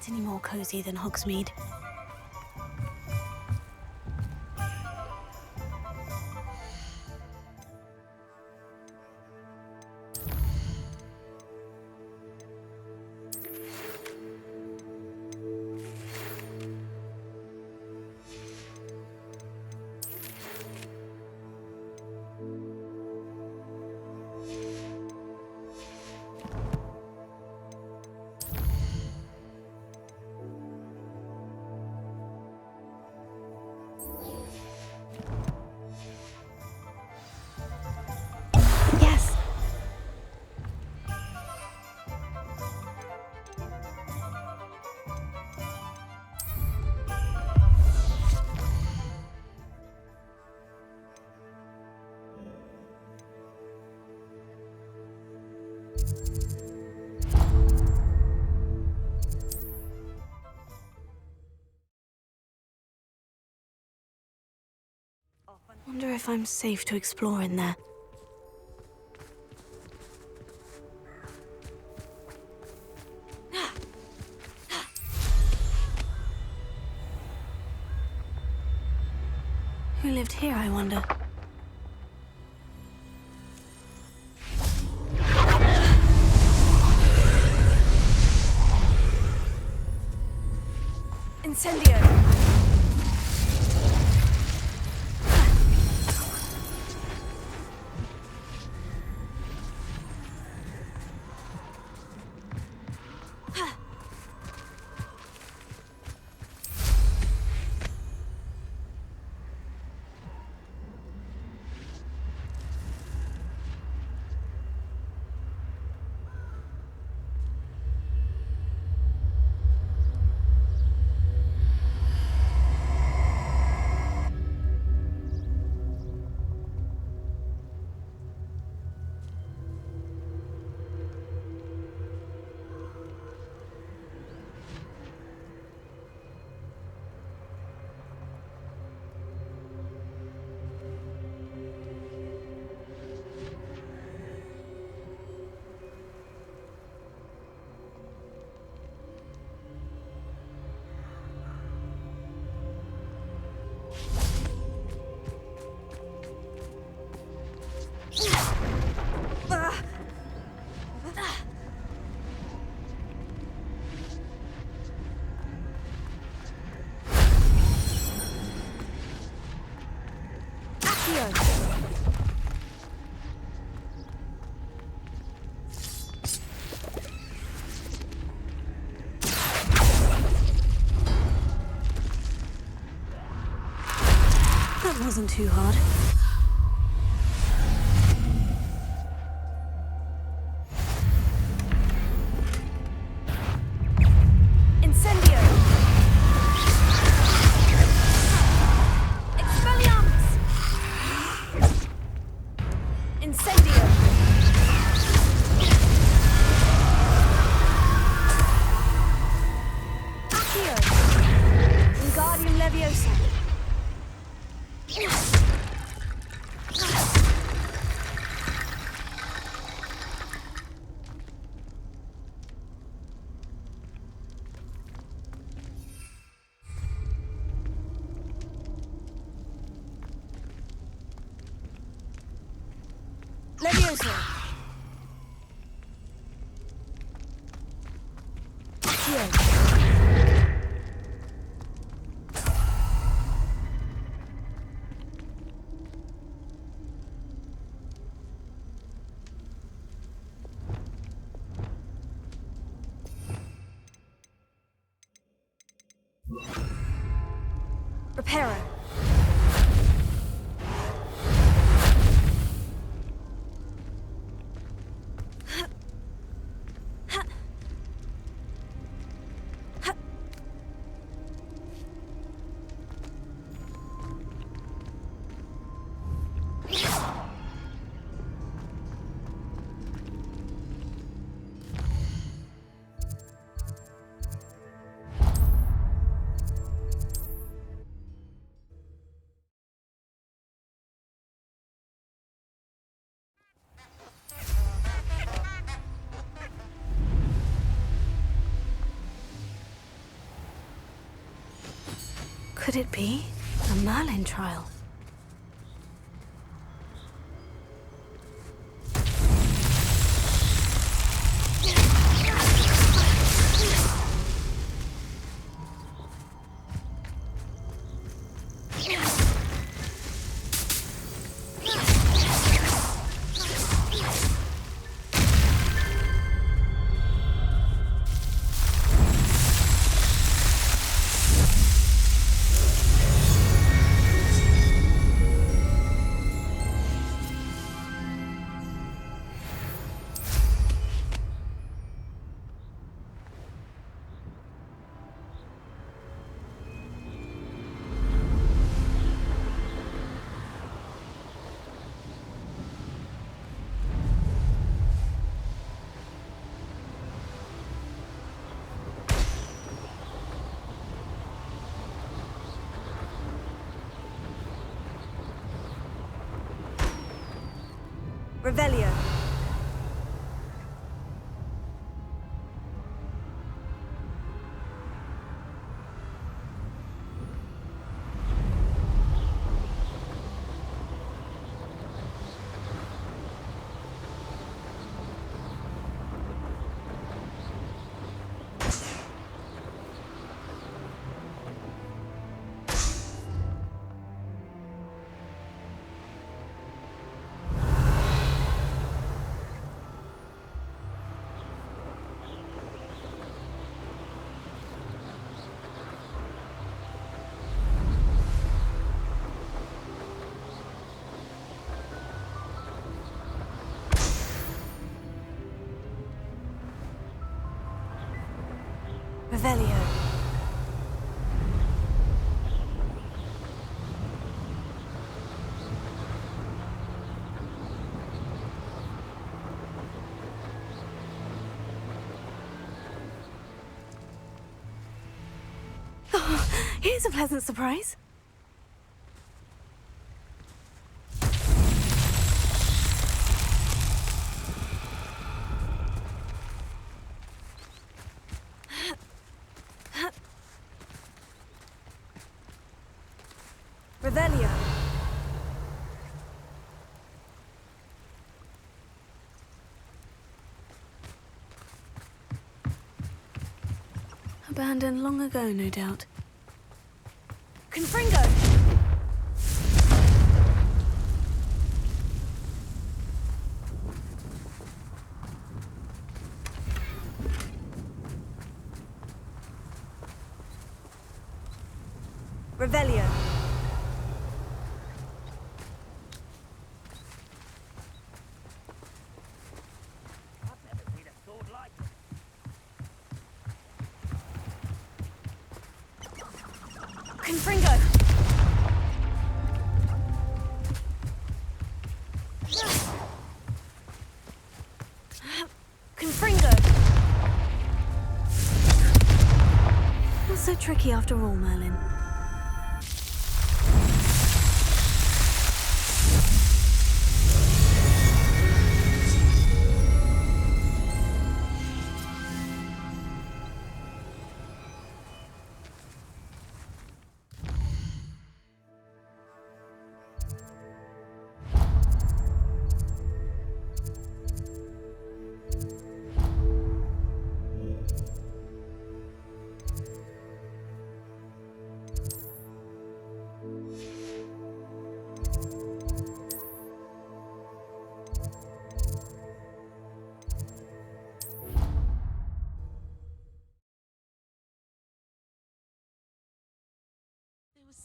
get any more cozy than Hogsmeade. Yes! Wonder if I'm safe to explore in there. Who lived here, I wonder? Incendio! That wasn't too hard. Incendio! Expelliarmus! Incendio! Accio! Wingardium Leviosa! Leviosa! Accio! Reparo. Could it be a Merlin trial? Revelio. Revelio. Oh, here's a pleasant surprise. Revelio. Abandoned long ago, no doubt. Confringo! Revelio. Confringo! Confringo! Not so tricky after all, Merlin.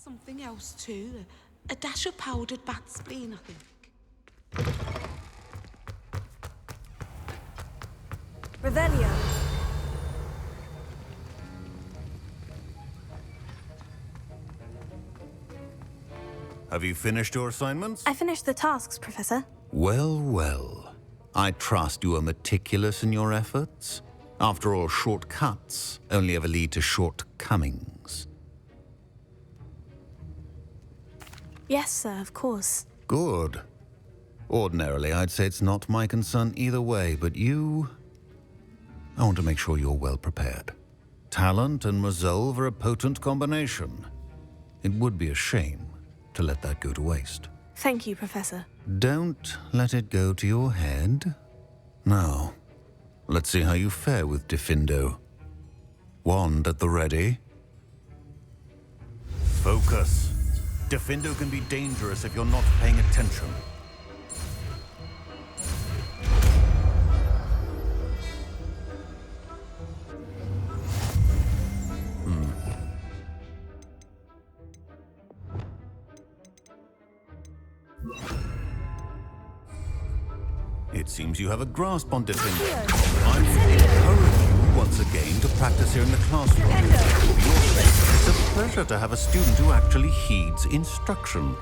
Something else too. A dash of powdered bat spleen, I think. Revelio. Have you finished your assignments? I finished the tasks, Professor. Well, well. I trust you are meticulous in your efforts. After all, shortcuts only ever lead to shortcomings. Yes, sir, of course. Good. Ordinarily, I'd say it's not my concern either way, but you... I want to make sure you're well prepared. Talent and resolve are a potent combination. It would be a shame to let that go to waste. Thank you, Professor. Don't let it go to your head. Now, let's see how you fare with Diffindo. Wand at the ready. Focus. Diffindo can be dangerous if you're not paying attention. It seems you have a grasp on Diffindo. I will encourage you once again to practice here in the classroom. For your sake, it's a pleasure to have a student who actually heeds instruction.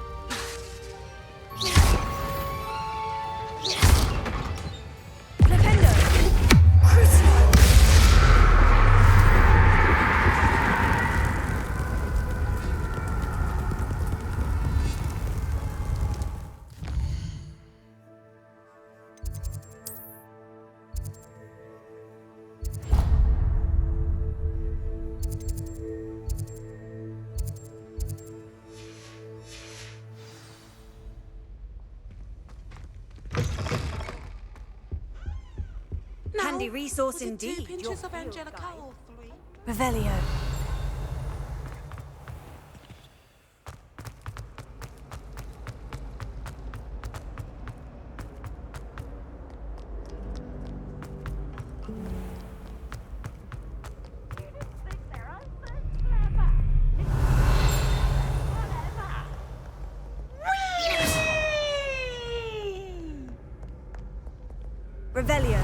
Handy resource was it indeed. 2 pinches of Angelica or 3? Revelio. Revelio.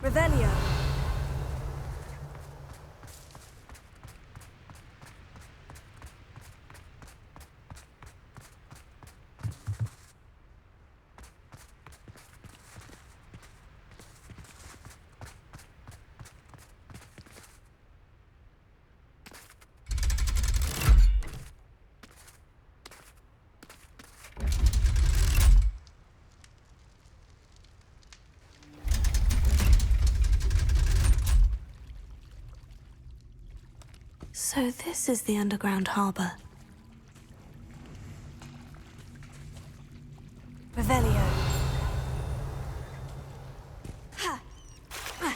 Revelio. So this is the underground harbor. Revelio. Ha! Ah.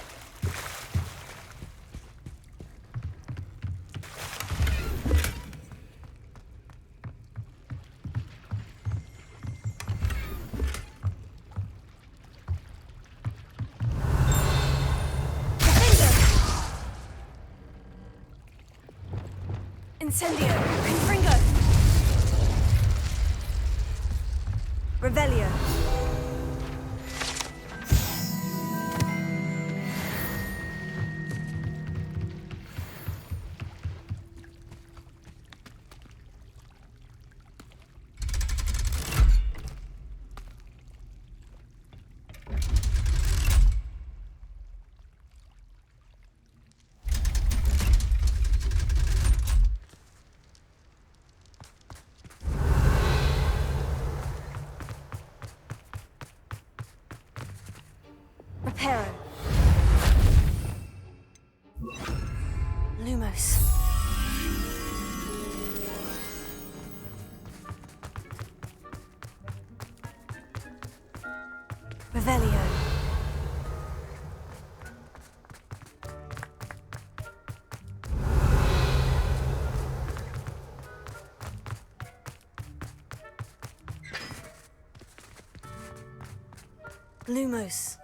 Incendio! Confringo! Revelio! Reparo. Lumos. Revelio. Lumos.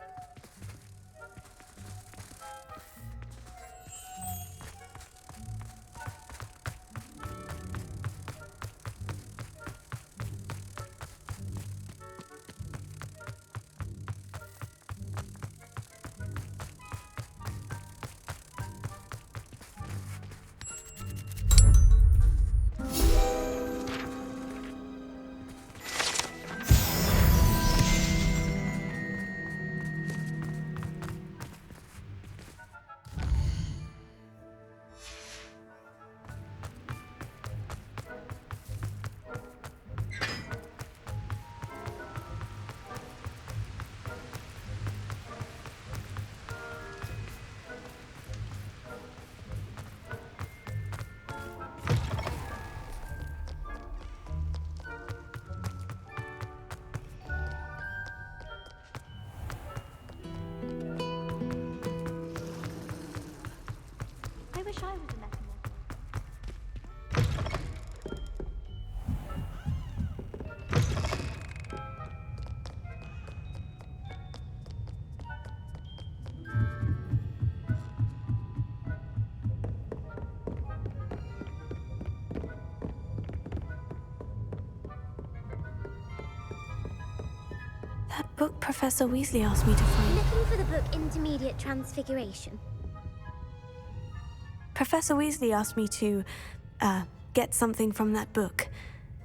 I was a metamorph. That book Professor Weasley asked me to find. Looking for the book Intermediate Transfiguration. Professor Weasley asked me to, get something from that book.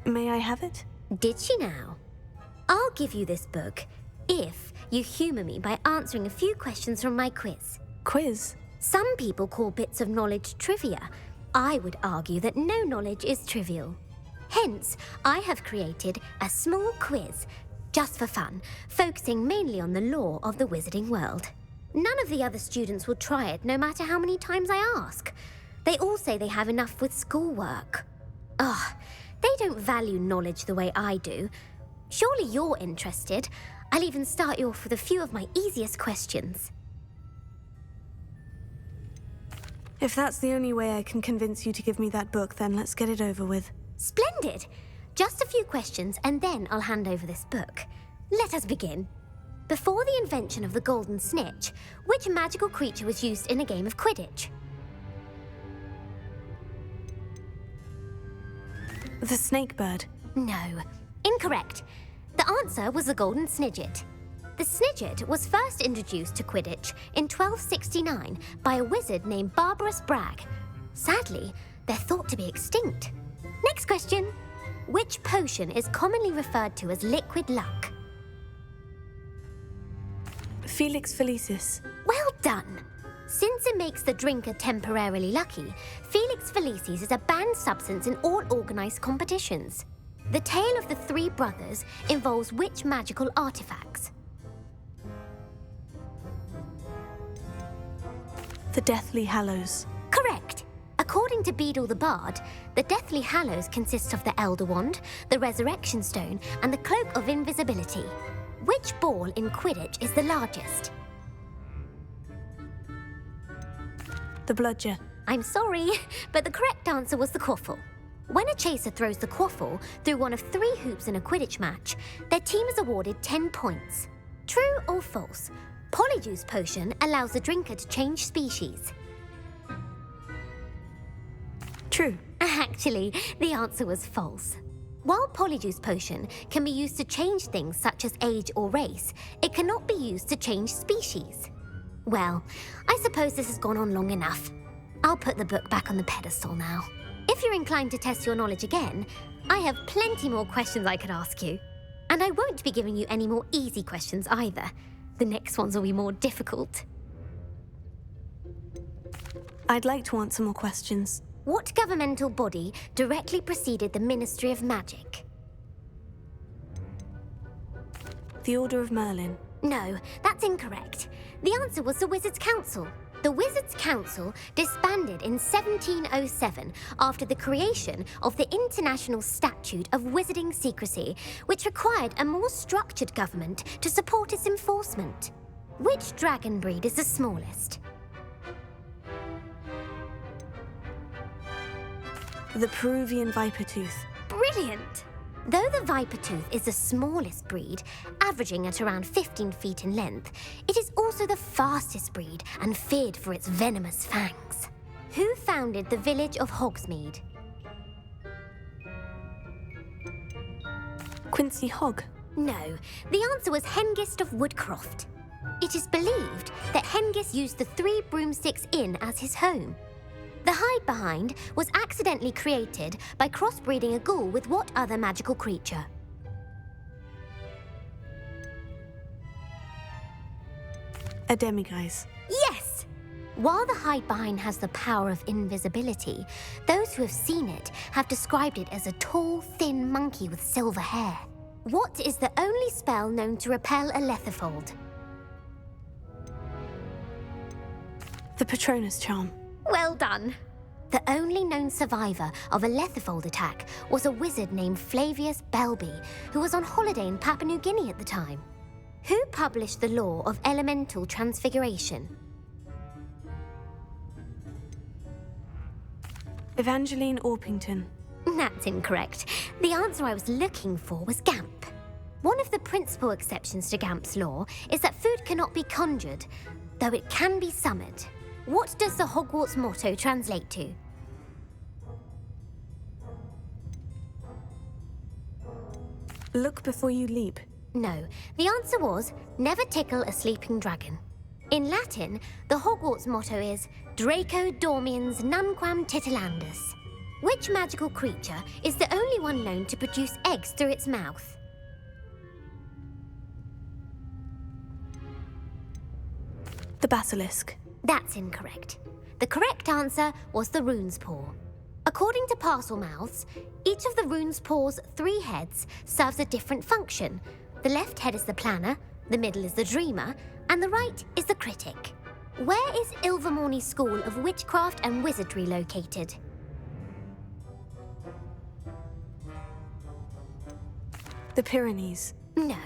May I have it? Did she now? I'll give you this book if you humour me by answering a few questions from my quiz. Quiz? Some people call bits of knowledge trivia. I would argue that no knowledge is trivial. Hence, I have created a small quiz, just for fun, focusing mainly on the lore of the wizarding world. None of the other students will try it, no matter how many times I ask. They all say they have enough with schoolwork. Ugh, they don't value knowledge the way I do. Surely you're interested. I'll even start you off with a few of my easiest questions. If that's the only way I can convince you to give me that book, then let's get it over with. Splendid! Just a few questions and then I'll hand over this book. Let us begin. Before the invention of the golden snitch, which magical creature was used in a game of Quidditch? The snake bird. No, incorrect. The answer was the golden snidget. The snidget was first introduced to Quidditch in 1269 by a wizard named Barbarous Bragg. Sadly, they're thought to be extinct. Next question. Which potion is commonly referred to as liquid luck? Felix Felicis. Well done! Since it makes the drinker temporarily lucky, Felix Felicis is a banned substance in all organised competitions. The tale of the three brothers involves which magical artifacts? The Deathly Hallows. Correct! According to Beedle the Bard, the Deathly Hallows consists of the Elder Wand, the Resurrection Stone, and the Cloak of Invisibility. Which ball in Quidditch is the largest? The Bludger. I'm sorry, but the correct answer was the quaffle. When a chaser throws the quaffle through one of 3 hoops in a Quidditch match, their team is awarded 10 points. True or false? Polyjuice Potion allows the drinker to change species. True. Actually, the answer was false. While Polyjuice Potion can be used to change things such as age or race, it cannot be used to change species. Well, I suppose this has gone on long enough. I'll put the book back on the pedestal now. If you're inclined to test your knowledge again, I have plenty more questions I could ask you. And I won't be giving you any more easy questions either. The next ones will be more difficult. I'd like to answer more questions. What governmental body directly preceded the Ministry of Magic? The Order of Merlin. No, that's incorrect. The answer was the Wizards' Council. The Wizards' Council disbanded in 1707 after the creation of the International Statute of Wizarding Secrecy, which required a more structured government to support its enforcement. Which dragon breed is the smallest? The Peruvian Vipertooth. Brilliant! Though the Vipertooth is the smallest breed, averaging at around 15 feet in length, it is also the fastest breed and feared for its venomous fangs. Who founded the village of Hogsmeade? Quincy Hogg. No, the answer was Hengist of Woodcroft. It is believed that Hengist used the 3 Broomsticks Inn as his home. The hide-behind was accidentally created by crossbreeding a ghoul with what other magical creature? A demiguise. Yes! While the hide-behind has the power of invisibility, those who have seen it have described it as a tall, thin monkey with silver hair. What is the only spell known to repel a lethifold? The Patronus Charm. Well done. The only known survivor of a lethifold attack was a wizard named Flavius Belby, who was on holiday in Papua New Guinea at the time. Who published the law of elemental transfiguration? Evangeline Orpington. That's incorrect. The answer I was looking for was Gamp. One of the principal exceptions to Gamp's law is that food cannot be conjured, though it can be summoned. What does the Hogwarts motto translate to? Look before you leap. No, the answer was never tickle a sleeping dragon. In Latin, the Hogwarts motto is Draco dormiens nunquam titilandus. Which magical creature is the only one known to produce eggs through its mouth? The basilisk. That's incorrect. The correct answer was the rune's paw. According to Parselmouths, each of the rune's paw's 3 heads serves a different function. The left head is the planner, the middle is the dreamer, and the right is the critic. Where is Ilvermorny School of Witchcraft and Wizardry located? The Pyrenees. No,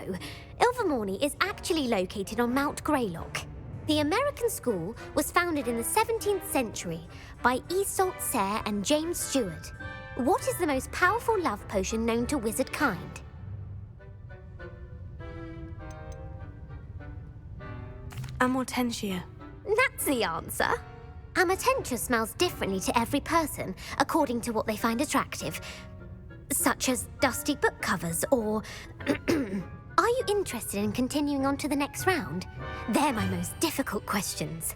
Ilvermorny is actually located on Mount Greylock. The American school was founded in the 17th century by Iseult Sayre and James Stewart. What is the most powerful love potion known to wizard kind? Amortentia. That's the answer. Amortentia smells differently to every person, according to what they find attractive, such as dusty book covers or... Are you interested in continuing on to the next round? They're my most difficult questions.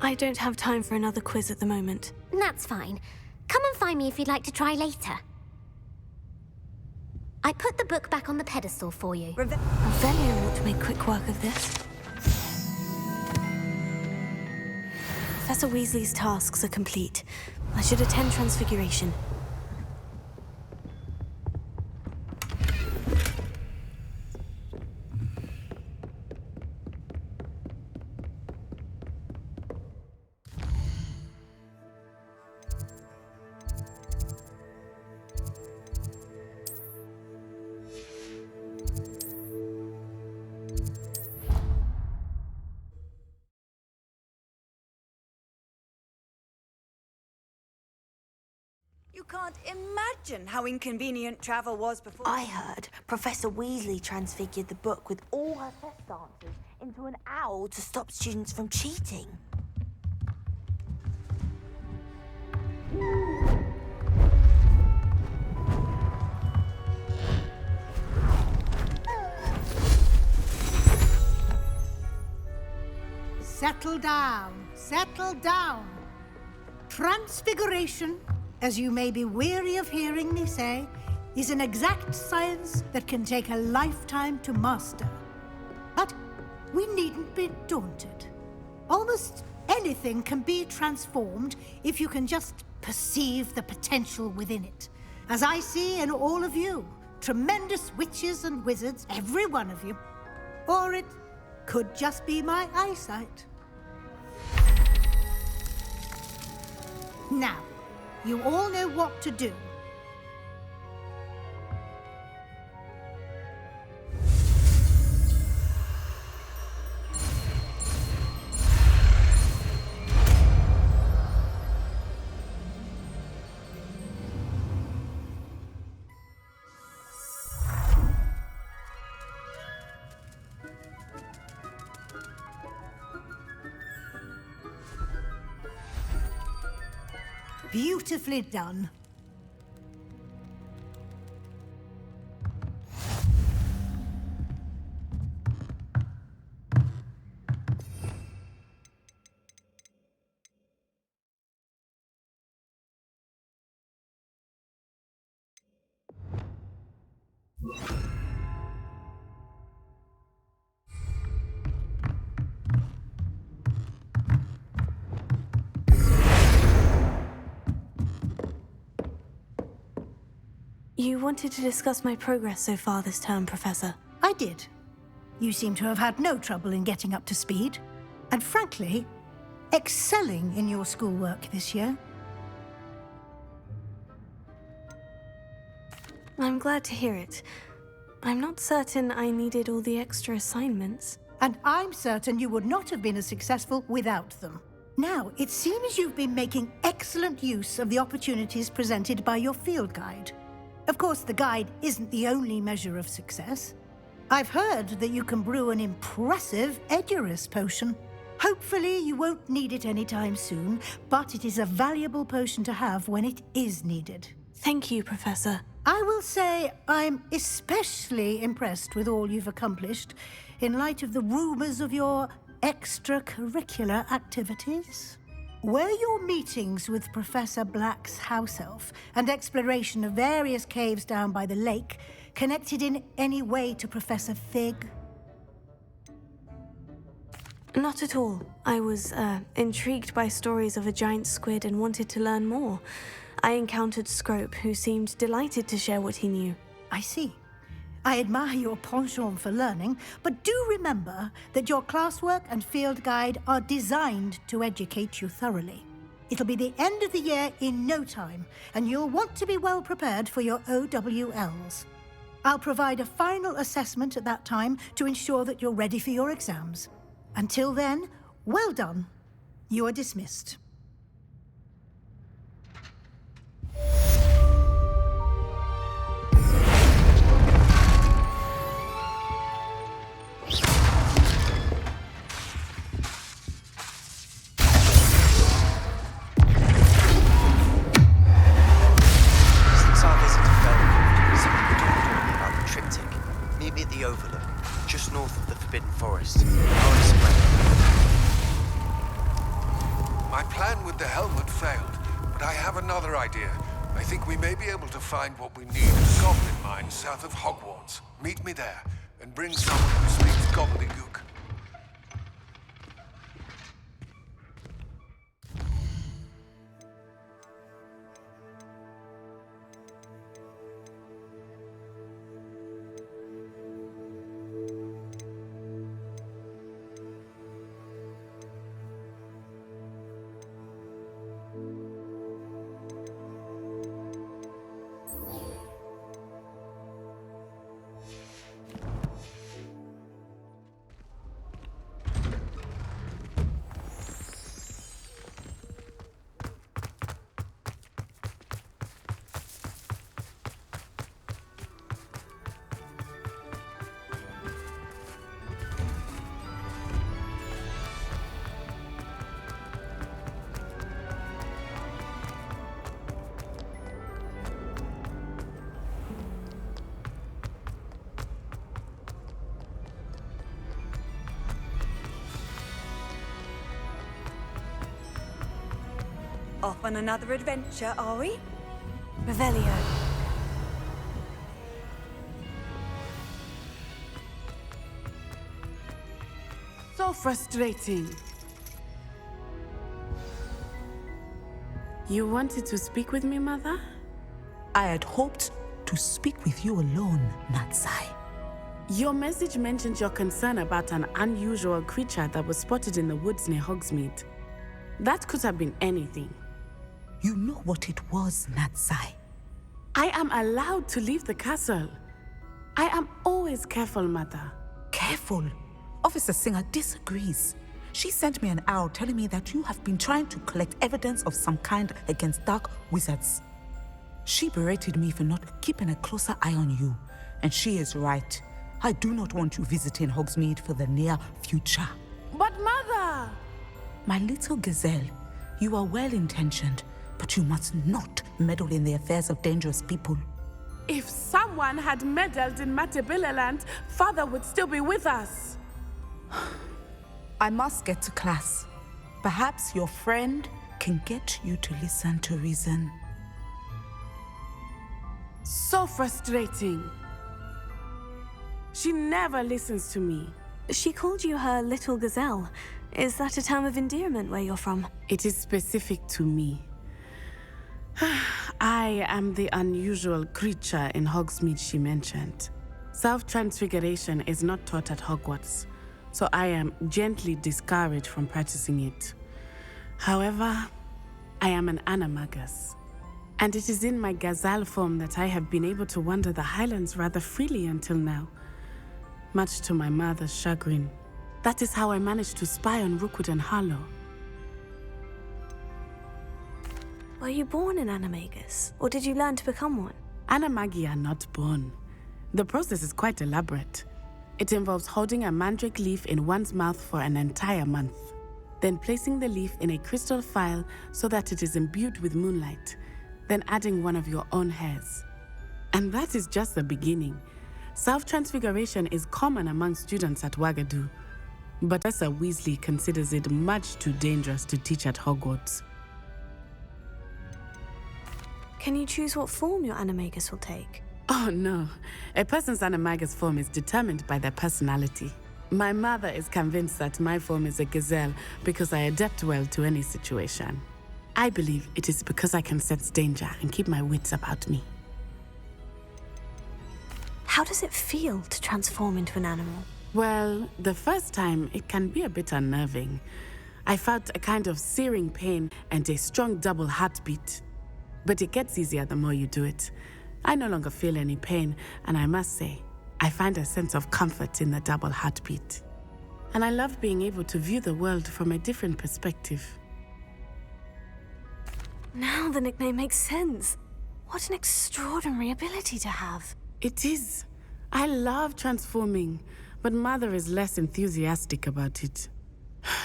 I don't have time for another quiz at the moment. That's fine. Come and find me if you'd like to try later. I put the book back on the pedestal for you. Revelio ought to make quick work of this. Professor Weasley's tasks are complete. I should attend Transfiguration. You can't imagine how inconvenient travel was before. I heard Professor Weasley transfigured the book with all her test answers into an owl to stop students from cheating. Settle down, settle down. Transfiguration, as you may be weary of hearing me say, is an exact science that can take a lifetime to master. But we needn't be daunted. Almost anything can be transformed if you can just perceive the potential within it. As I see in all of you, tremendous witches and wizards, every one of you. Or it could just be my eyesight. Now, you all know what to do. Beautifully done. You wanted to discuss my progress so far this term, Professor. I did. You seem to have had no trouble in getting up to speed. And frankly, excelling in your schoolwork this year. I'm glad to hear it. I'm not certain I needed all the extra assignments. And I'm certain you would not have been as successful without them. Now, it seems you've been making excellent use of the opportunities presented by your field guide. Of course, the guide isn't the only measure of success. I've heard that you can brew an impressive Edurus potion. Hopefully, you won't need it anytime soon, but it is a valuable potion to have when it is needed. Thank you, Professor. I will say I'm especially impressed with all you've accomplished in light of the rumors of your extracurricular activities. Were your meetings with Professor Black's house elf and exploration of various caves down by the lake connected in any way to Professor Fig? Not at all. I was intrigued by stories of a giant squid and wanted to learn more. I encountered Scrope, who seemed delighted to share what he knew. I see. I admire your penchant for learning, but do remember that your classwork and field guide are designed to educate you thoroughly. It'll be the end of the year in no time, and you'll want to be well prepared for your OWLs. I'll provide a final assessment at that time to ensure that you're ready for your exams. Until then, well done. You are dismissed. Forest. I'll explain. My plan with the helmet failed, but I have another idea. I think we may be able to find what we need at a goblin mine south of Hogwarts. Meet me there, and bring someone who speaks gobbledygook. Off on another adventure, are we? Revelio. So frustrating. You wanted to speak with me, Mother? I had hoped to speak with you alone, Natsai. Your message mentioned your concern about an unusual creature that was spotted in the woods near Hogsmeade. That could have been anything. You know what it was, Natsai. I am allowed to leave the castle. I am always careful, Mother. Careful. Officer Singer disagrees. She sent me an owl telling me that you have been trying to collect evidence of some kind against dark wizards. She berated me for not keeping a closer eye on you, and she is right. I do not want you visiting Hogsmeade for the near future. But Mother! My little gazelle, you are well-intentioned, but you must not meddle in the affairs of dangerous people. If someone had meddled in Matabeleland, Father would still be with us. I must get to class. Perhaps your friend can get you to listen to reason. So frustrating. She never listens to me. She called you her little gazelle. Is that a term of endearment where you're from? It is specific to me. I am the unusual creature in Hogsmeade she mentioned. Self-transfiguration is not taught at Hogwarts, so I am gently discouraged from practicing it. However, I am an animagus, and it is in my gazelle form that I have been able to wander the Highlands rather freely until now, much to my mother's chagrin. That is how I managed to spy on Rookwood and Harlow. Were you born an animagus, or did you learn to become one? Animagi are not born. The process is quite elaborate. It involves holding a mandrake leaf in one's mouth for an entire month, then placing the leaf in a crystal phial so that it is imbued with moonlight, then adding one of your own hairs. And that is just the beginning. Self-transfiguration is common among students at Wagadu, but Professor Weasley considers it much too dangerous to teach at Hogwarts. Can you choose what form your animagus will take? Oh no, a person's animagus form is determined by their personality. My mother is convinced that my form is a gazelle because I adapt well to any situation. I believe it is because I can sense danger and keep my wits about me. How does it feel to transform into an animal? Well, the first time it can be a bit unnerving. I felt a kind of searing pain and a strong double heartbeat. But it gets easier the more you do it. I no longer feel any pain, and I must say, I find a sense of comfort in the double heartbeat. And I love being able to view the world from a different perspective. Now the nickname makes sense. What an extraordinary ability to have. It is. I love transforming, but Mother is less enthusiastic about it.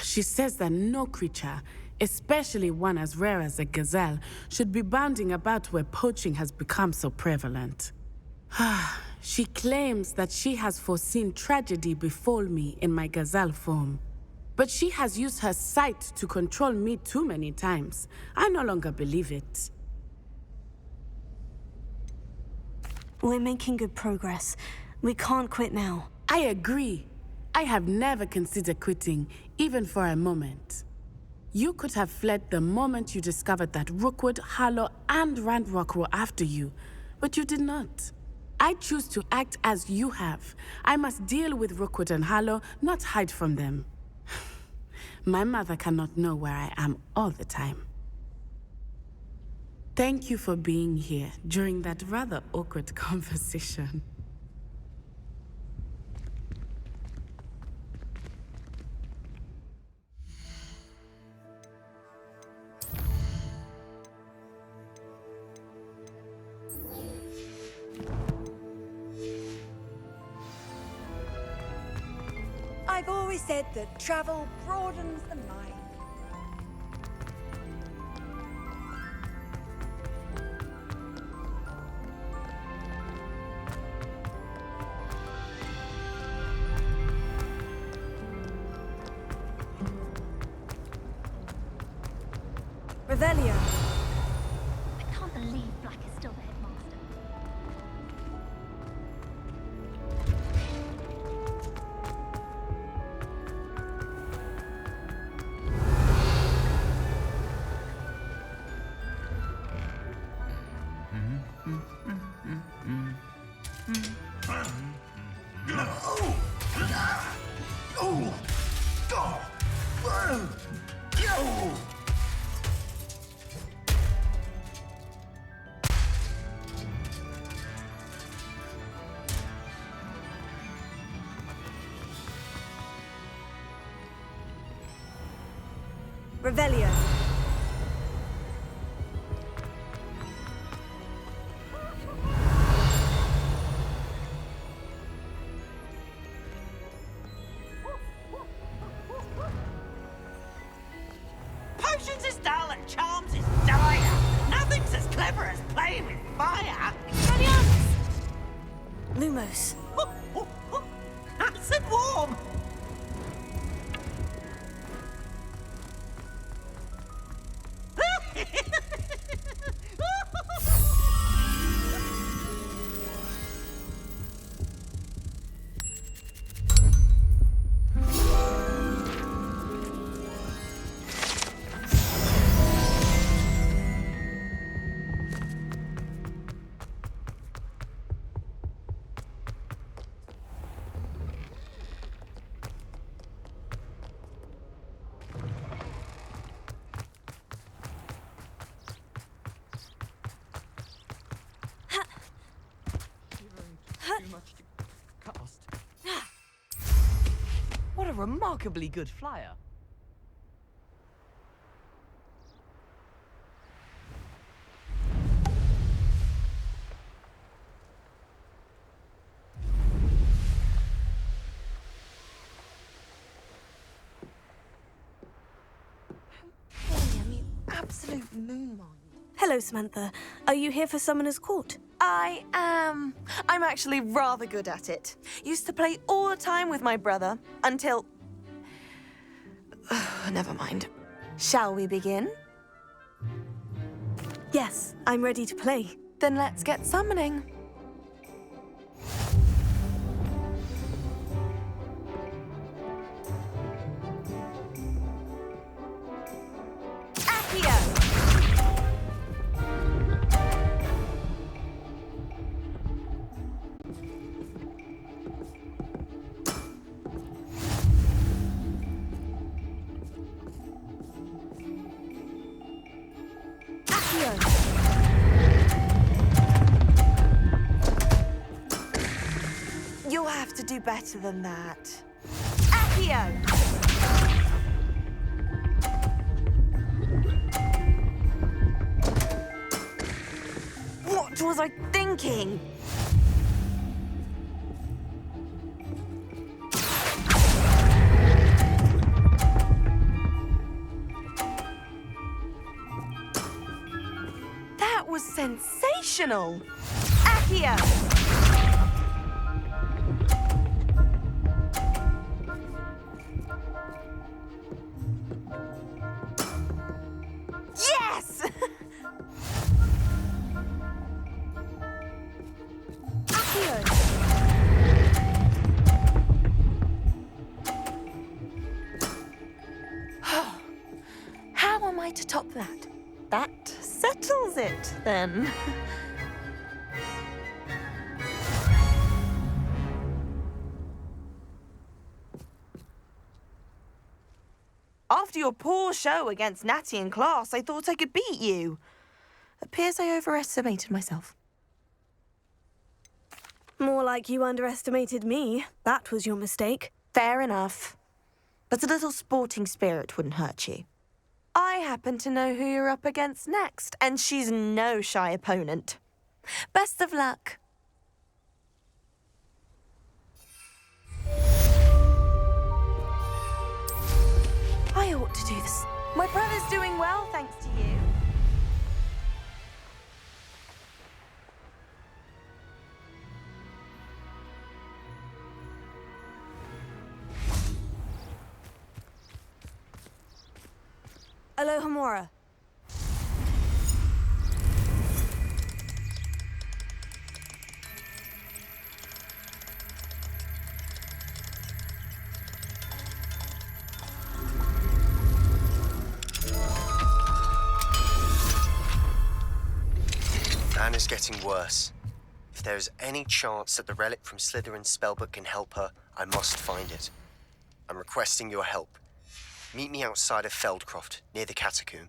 She says that no creature, especially one as rare as a gazelle, should be bounding about where poaching has become so prevalent. She claims that she has foreseen tragedy befall me in my gazelle form. But she has used her sight to control me too many times. I no longer believe it. We're making good progress. We can't quit now. I agree. I have never considered quitting, even for a moment. You could have fled the moment you discovered that Rookwood, Harlow, and Randrock were after you, but you did not. I choose to act as you have. I must deal with Rookwood and Harlow, not hide from them. My mother cannot know where I am all the time. Thank you for being here during that rather awkward conversation. I've always said that travel broadens the mind. Revelio. I can't believe Black is still the headmaster. Revelio. Potions is dull and charms is dire. Nothing's as clever as playing with fire. Lumos. Nice and warm. Too much to cast. What a remarkably good flyer. Hello, Samantha. Are you here for Summoner's Court? I am. I'm actually rather good at it. Used to play all the time with my brother until... Never mind. Shall we begin? Yes, I'm ready to play. Then let's get summoning. Accio! You'll have to do better than that. Accio! What was I thinking? That was sensational! Accio! Yes! How am I to top that? That settles it, then. After your poor show against Natty in class, I thought I could beat you. Appears I overestimated myself. More like you underestimated me. That was your mistake. Fair enough. But a little sporting spirit wouldn't hurt you. I happen to know who you're up against next, and she's no shy opponent. Best of luck. I ought to do this. My brother's doing well, thanks to you. Alohomora. Anna's getting worse. If there is any chance that the relic from Slytherin's spellbook can help her, I must find it. I'm requesting your help. Meet me outside of Feldcroft, near the catacomb.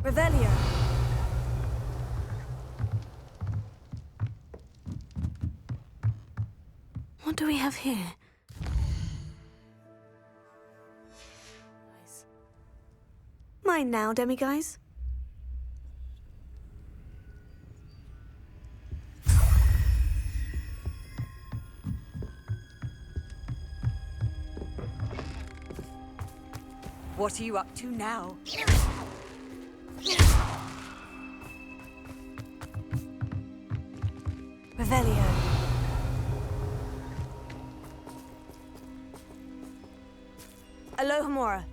Revelio. What do we have here? Mine now, demiguise. What are you up to now? Revelio. Alohomora.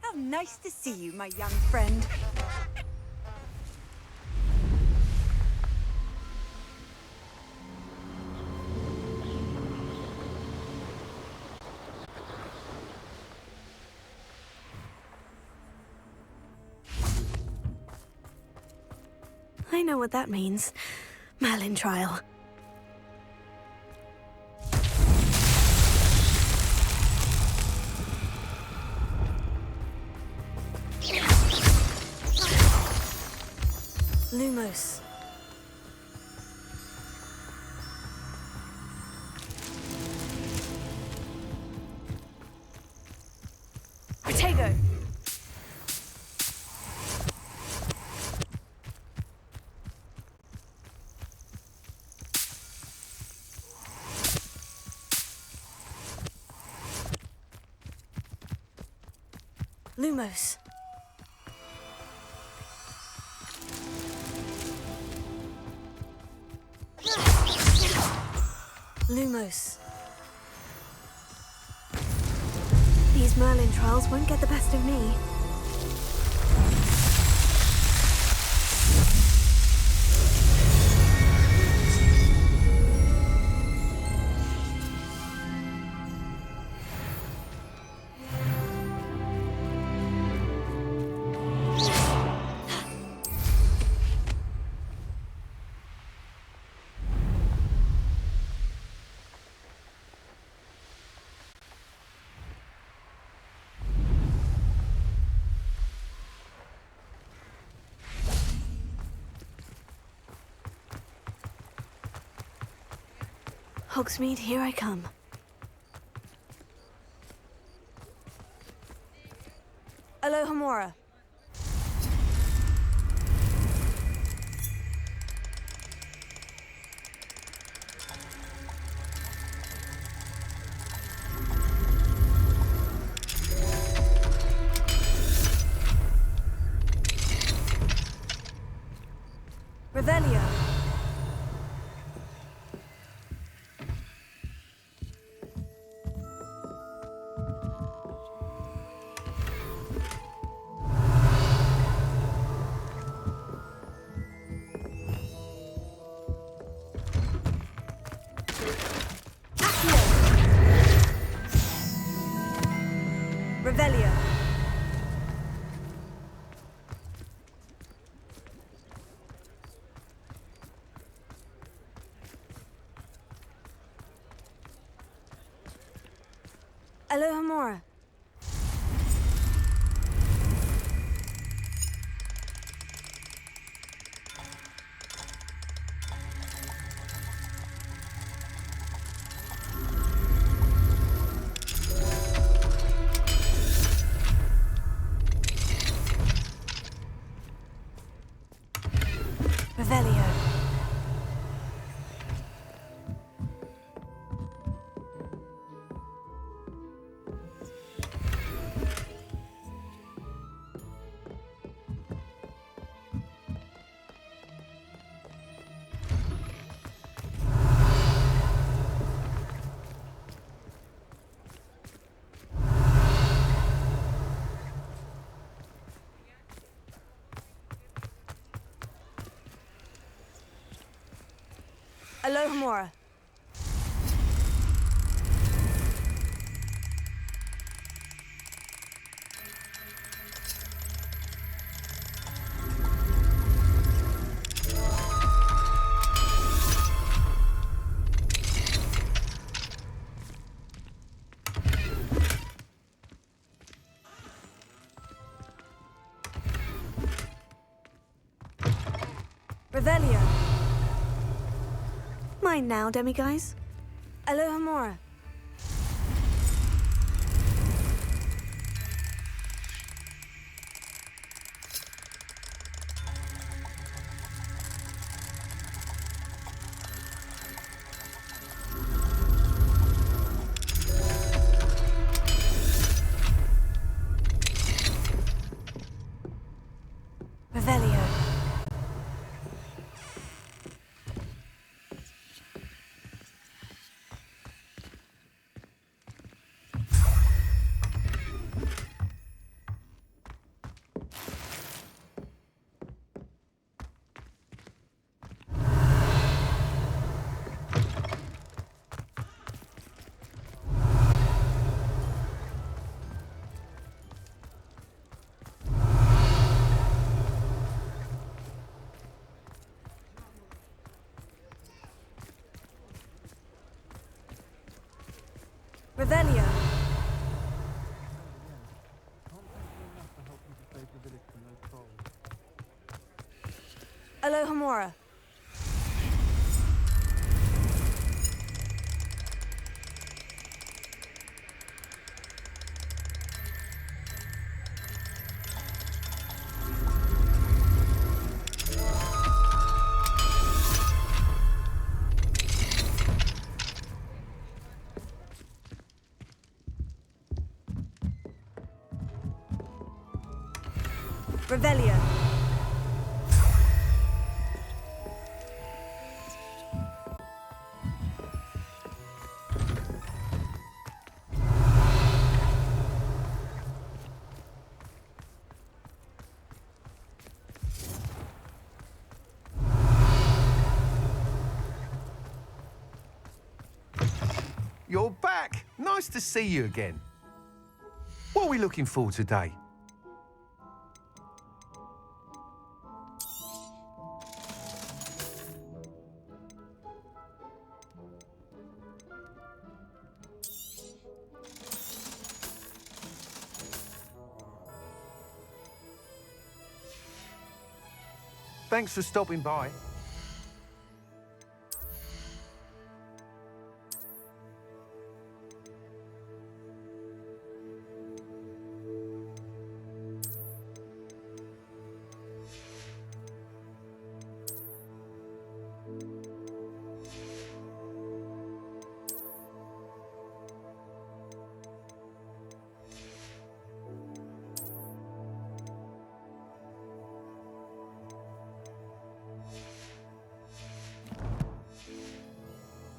How nice to see you, my young friend. I know what that means. Merlin trial. Lumos. Protego! Lumos. Lumos. These Merlin trials won't get the best of me. Hogsmeade, here I come. Alohomora. Revelio. Revelio. Alohomora. Revelio. Alohomora. Revelio. Mine now, demiguise. Alohomora. Revelio. Alohomora. Revelio. You're back. Nice to see you again. What are we looking for today? Thanks for stopping by.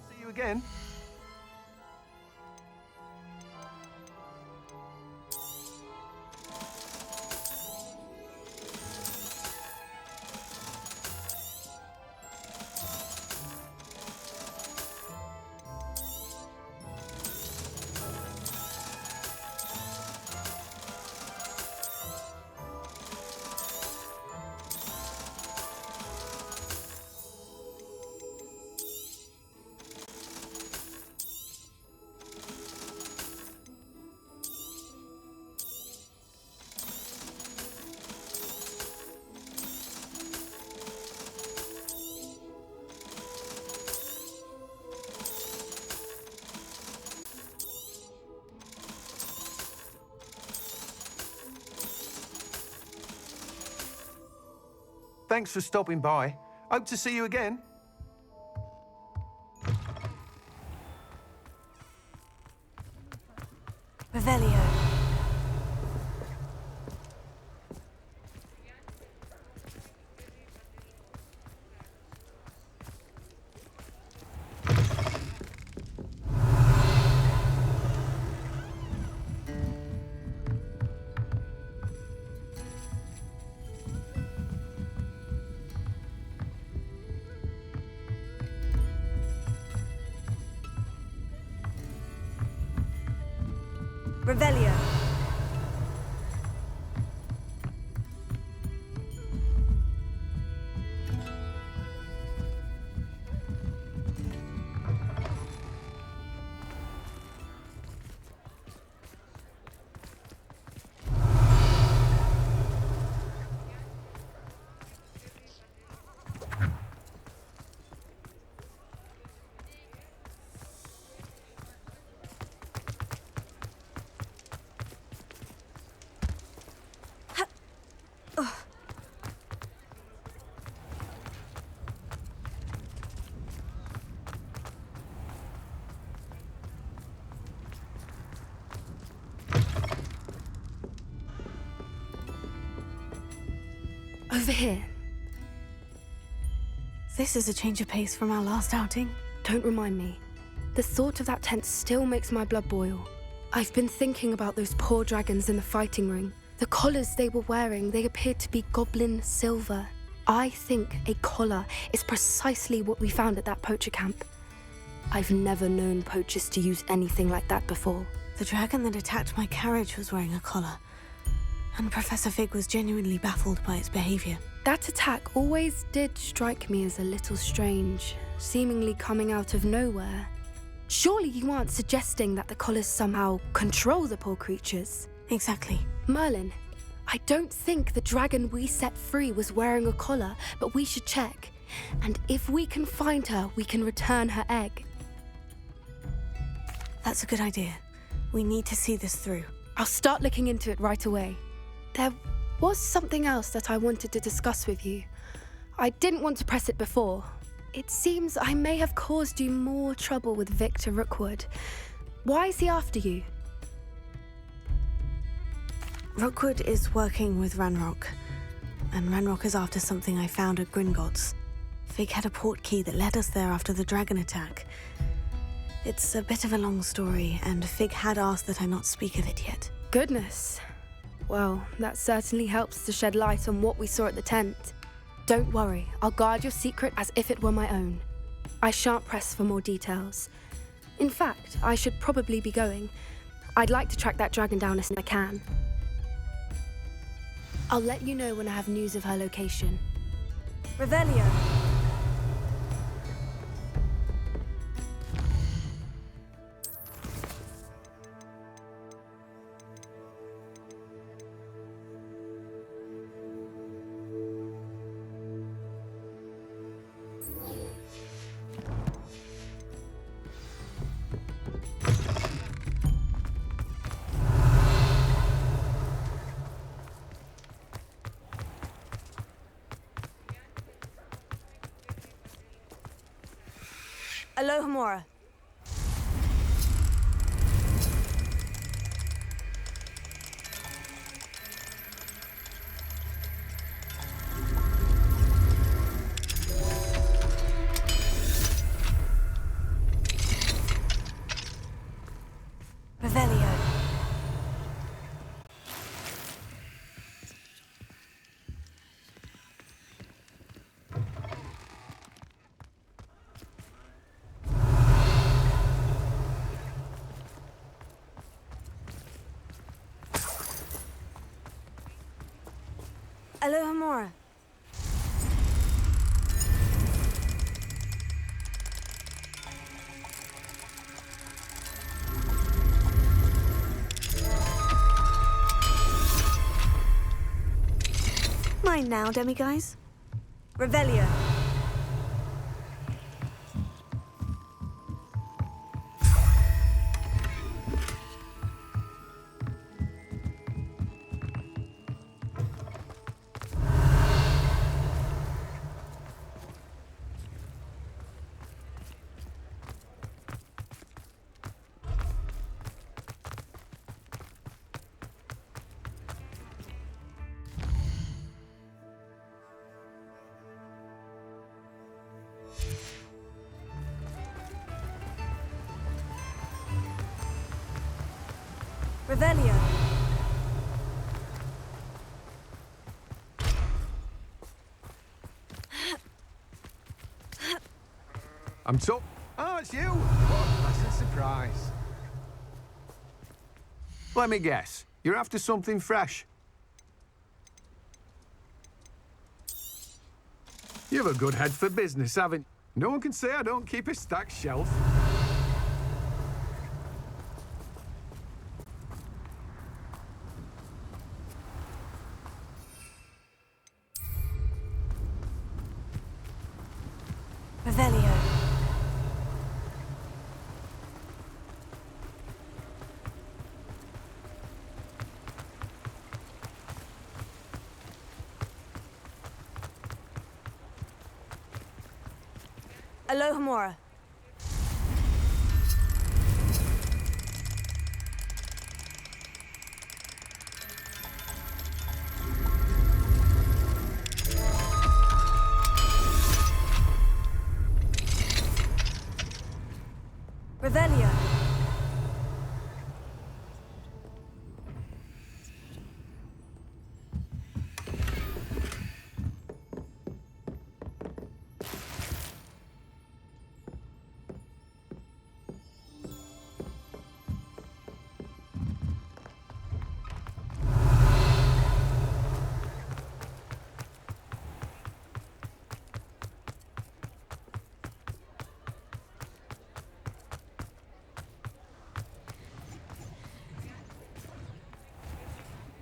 See you again. Thanks for stopping by. Hope to see you again. Revelio. Revelio. Over here. This is a change of pace from our last outing. Don't remind me. The thought of that tent still makes my blood boil. I've been thinking about those poor dragons in the fighting ring. The collars they were wearing, they appeared to be goblin silver. I think a collar is precisely what we found at that poacher camp. I've never known poachers to use anything like that before. The dragon that attacked my carriage was wearing a collar, and Professor Fig was genuinely baffled by its behavior. That attack always did strike me as a little strange, seemingly coming out of nowhere. Surely you aren't suggesting that the collars somehow control the poor creatures? Exactly. Merlin, I don't think the dragon we set free was wearing a collar, but we should check. And if we can find her, we can return her egg. That's a good idea. We need to see this through. I'll start looking into it right away. There was something else that I wanted to discuss with you. I didn't want to press it before. It seems I may have caused you more trouble with Victor Rookwood. Why is he after you? Rookwood is working with Ranrock, and Ranrock is after something I found at Gringotts. Fig had a port key that led us there after the dragon attack. It's a bit of a long story, and Fig had asked that I not speak of it yet. Goodness. Well, that certainly helps to shed light on what we saw at the tent. Don't worry, I'll guard your secret as if it were my own. I shan't press for more details. In fact, I should probably be going. I'd like to track that dragon down as soon as I can. I'll let you know when I have news of her location. Revelio. Alohomora. Revelio. Alohomora. Mine now, demiguise. Revelio. Revelio. I'm so... Oh, it's you! What a pleasant surprise. Let me guess. You're after something fresh. You have a good head for business, haven't you? No one can say I don't keep a stacked shelf. Revelio. Alohomora. Revelio.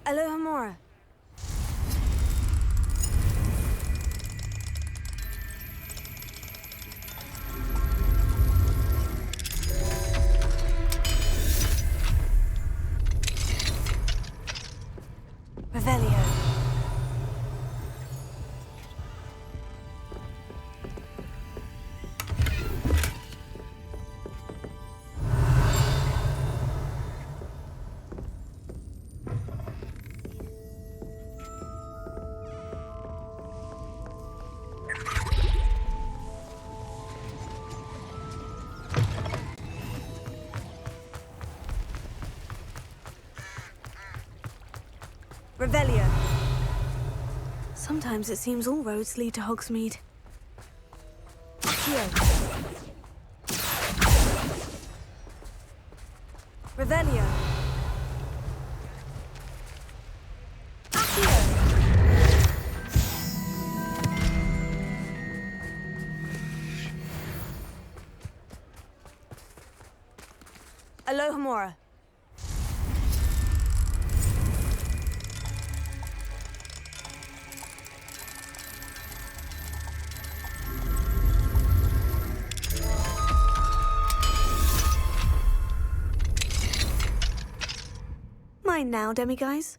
Alohomora. Revelio. Revelio. Sometimes it seems all roads lead to Hogsmeade. Accio. Revelio. Accio. Alohomora. Mine now, demiguise.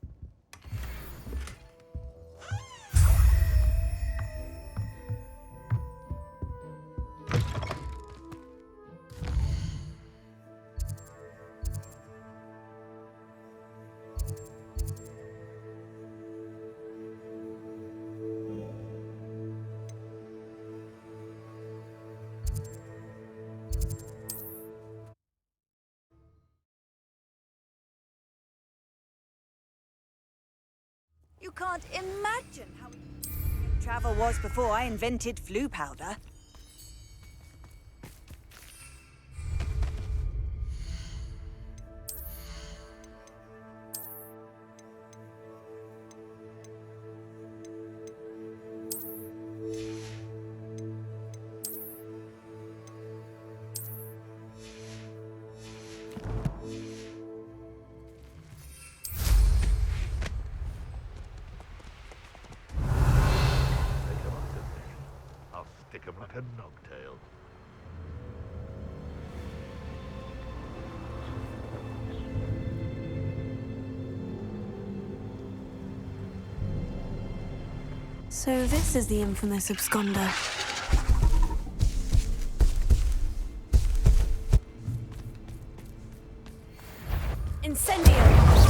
You can't imagine how travel was before I invented flu powder. Stick 'em like a nogtail. So this is the infamous absconder. Incendio.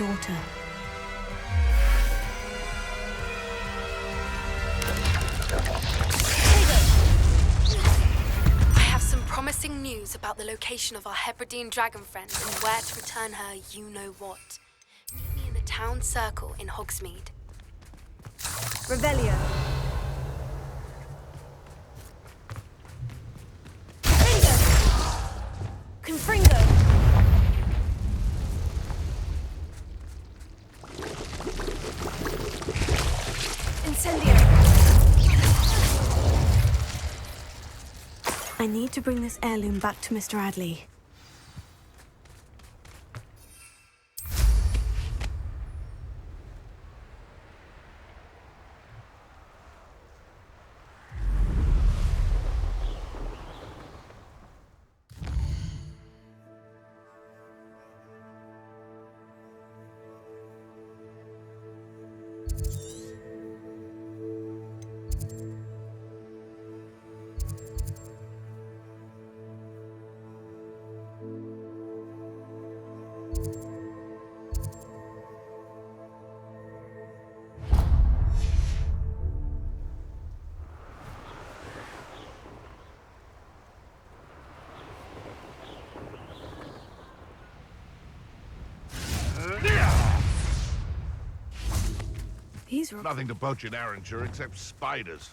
daughter. I have some promising news about the location of our Hebridean dragon friend and where to return her you-know-what. Meet me in the town circle in Hogsmeade. Revelio. Confringo. Incendio. I need to bring this heirloom back to Mr. Adley. these reports? Nothing to poach in Arranger except spiders.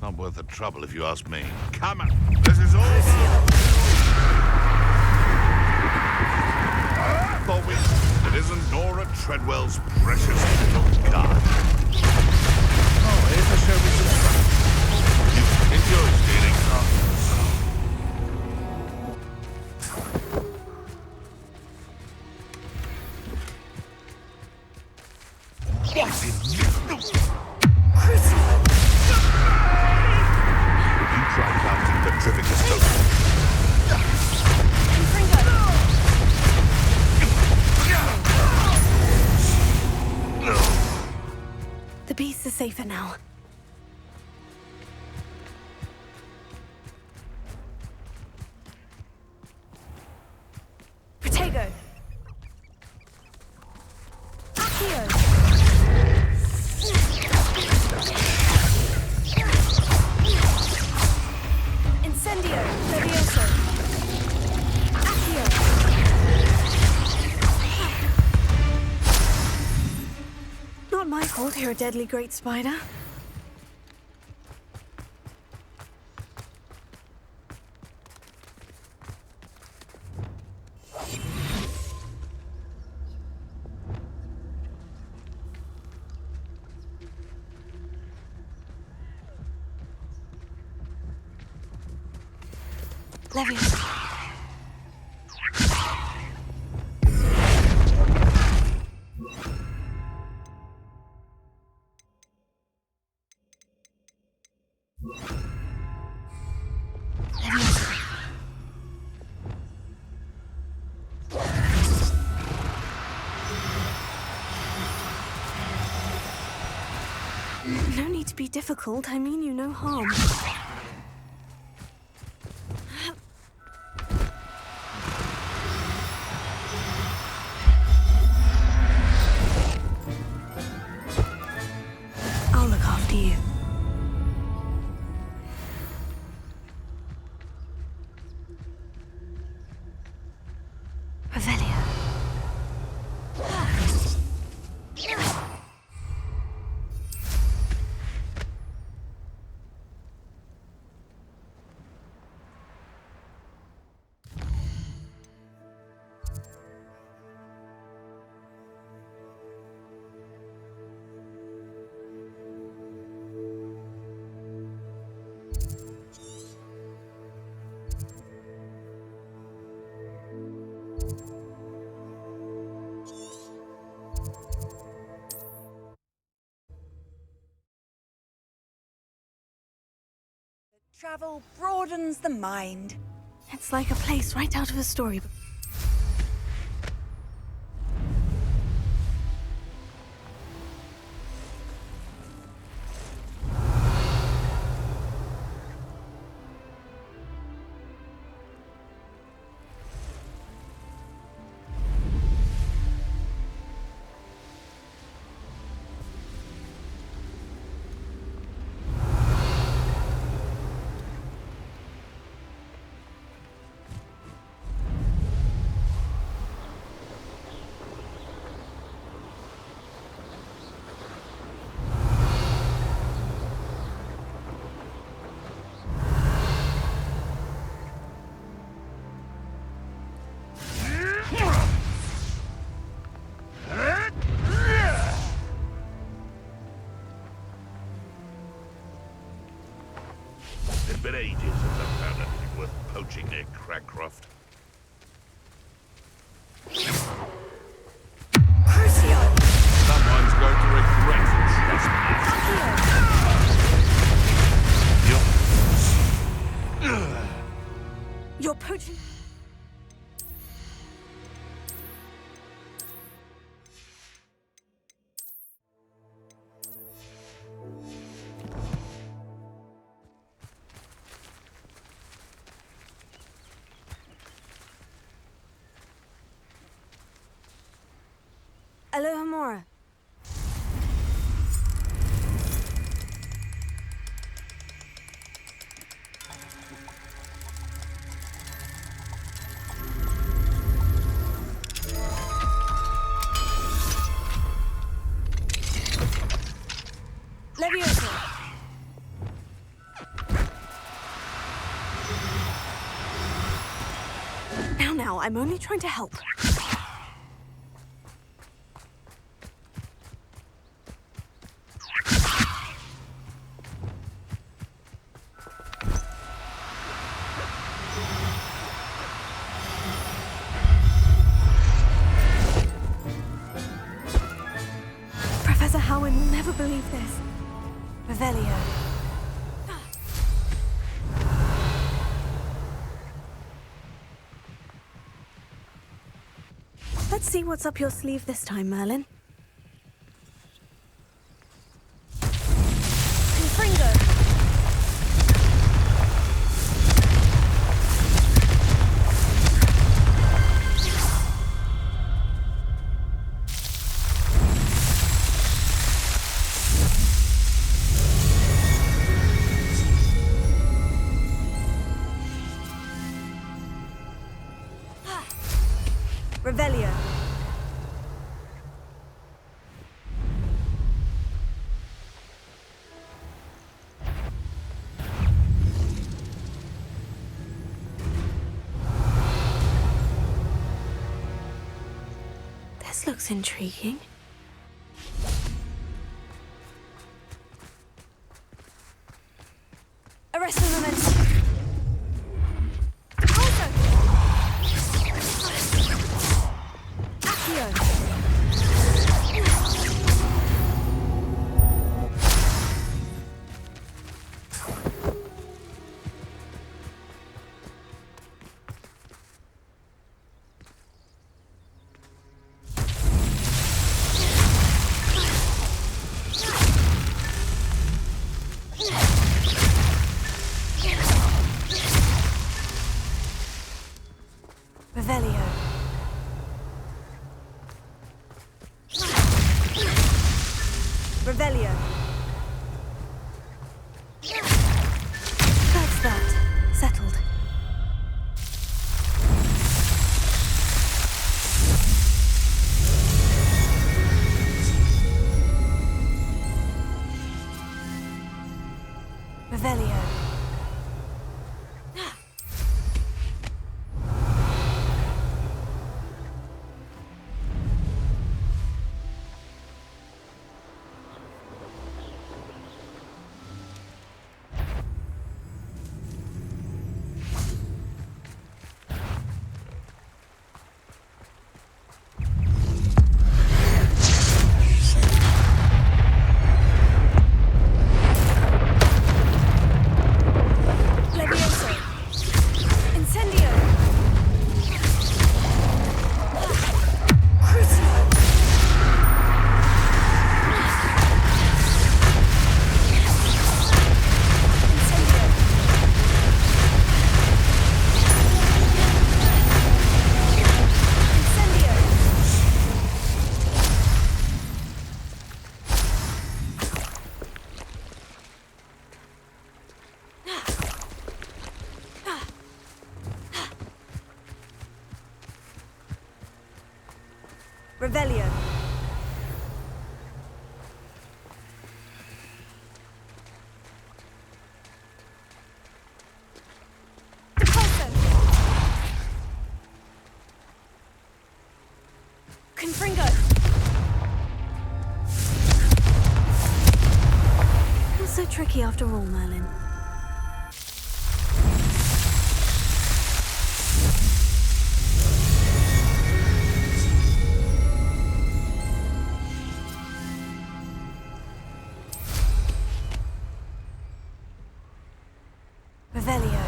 Not worth the trouble if you ask me. Come on! This is all about you! It isn't Nora Treadwell's precious little card. Oh, here's a show me some fun. You enjoy stealing cards. You try planting the Trivicus token. The beasts are safer now. Protego! Accio! Incendio! Levioso! Accio! Not my fault you're a deadly great spider. Levioso. No need to be difficult. I mean you no harm. I'll look after you. Revelio. Travel broadens the mind. It's like a place right out of a storybook. It's been ages since I've found anything worth poaching near Cragcroft. Someone's going to regret trespassing. You're poaching. Alohomora. Leviosa! Now, I'm only trying to help. Professor Howard will never believe this. Revelio. Let's see what's up your sleeve this time, Merlin. Confringo! Revelio. This looks intriguing. Arrest the momentum. Revelio. Revelio. That's that. Settled. Revelio. Revelio. Confringo. Not so tricky after all, Merlin. Revelio.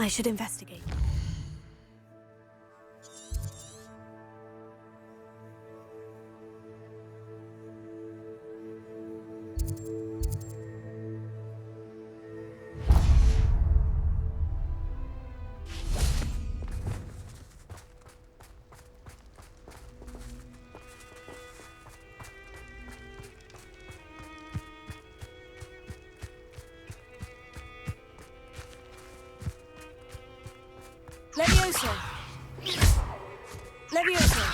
I should investigate. Levioso! Levioso!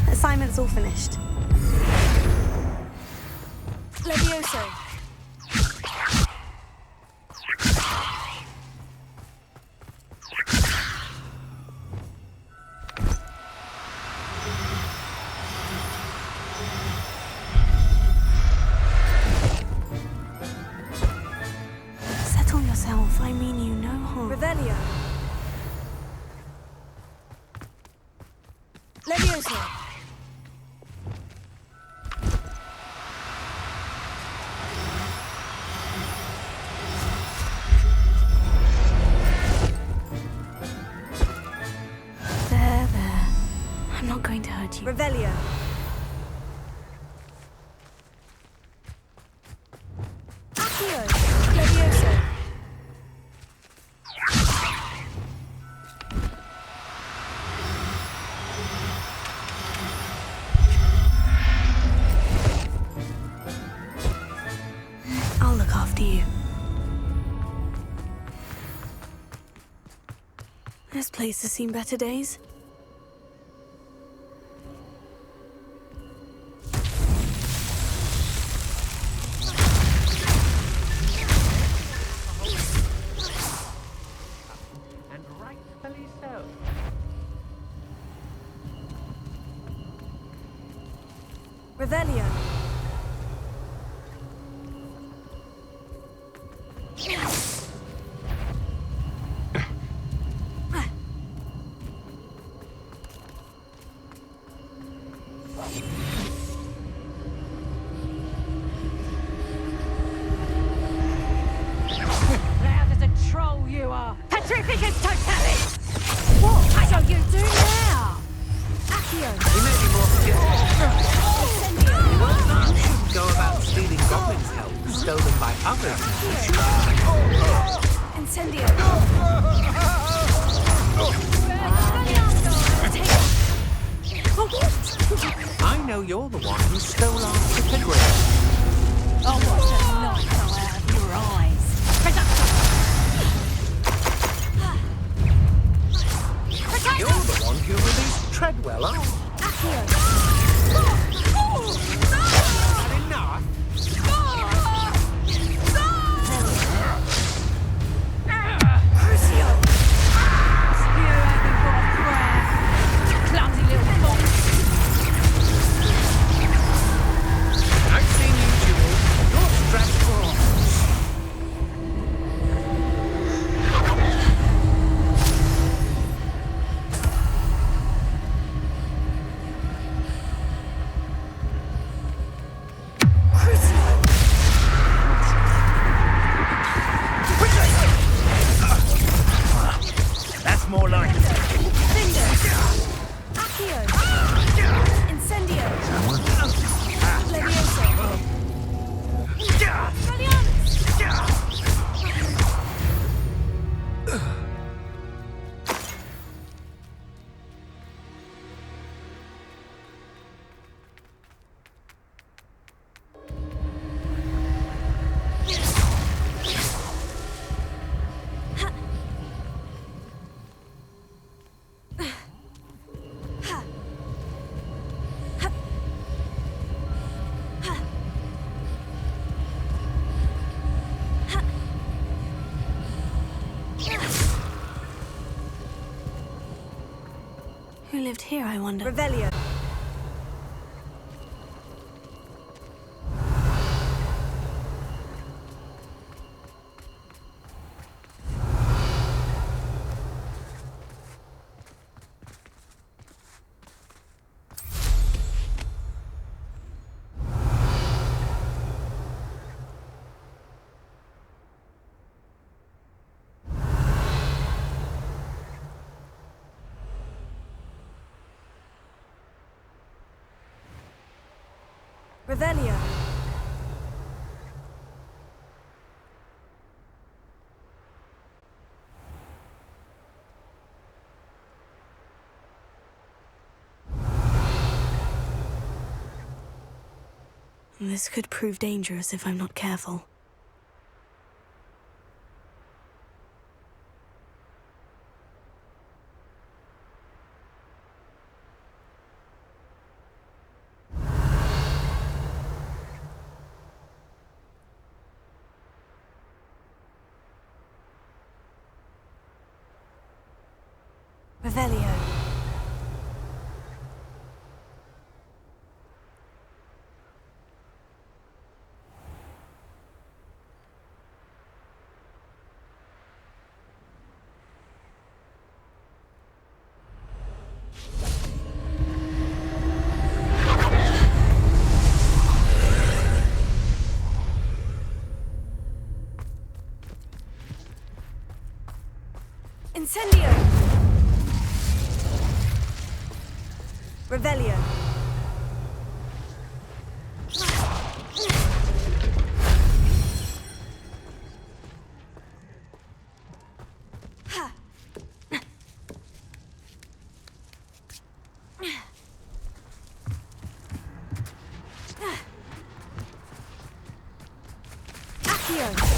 Assignment's all finished. Levioso! Settle yourself. I mean you no harm. Revelio! Levioso! There. I'm not going to hurt you. Revelio! Accio! Levioso! I'll look after you. This place has seen better days. And rightfully so. Revelio! Loud as a troll you are! Petrificus totalis! What shall you do now? Accio! You may be more forgetful. You shouldn't go about stealing goblins' help stolen by others. Incendio! I know you're the one who stole our epigram. Oh, what a light go out of your eyes! You're the one who released Treadwell, aren't you? Not enough. Crucio! You haven't got a prayer! Clumsy little fox! I've seen you, Jewel. You're strapped for. That's more like it. Accio! Incendio! Levioso! Who lived here, I wonder? Revelio! Revelio. This could prove dangerous if I'm not careful. Revelio. Incendio! Revelio. Accio!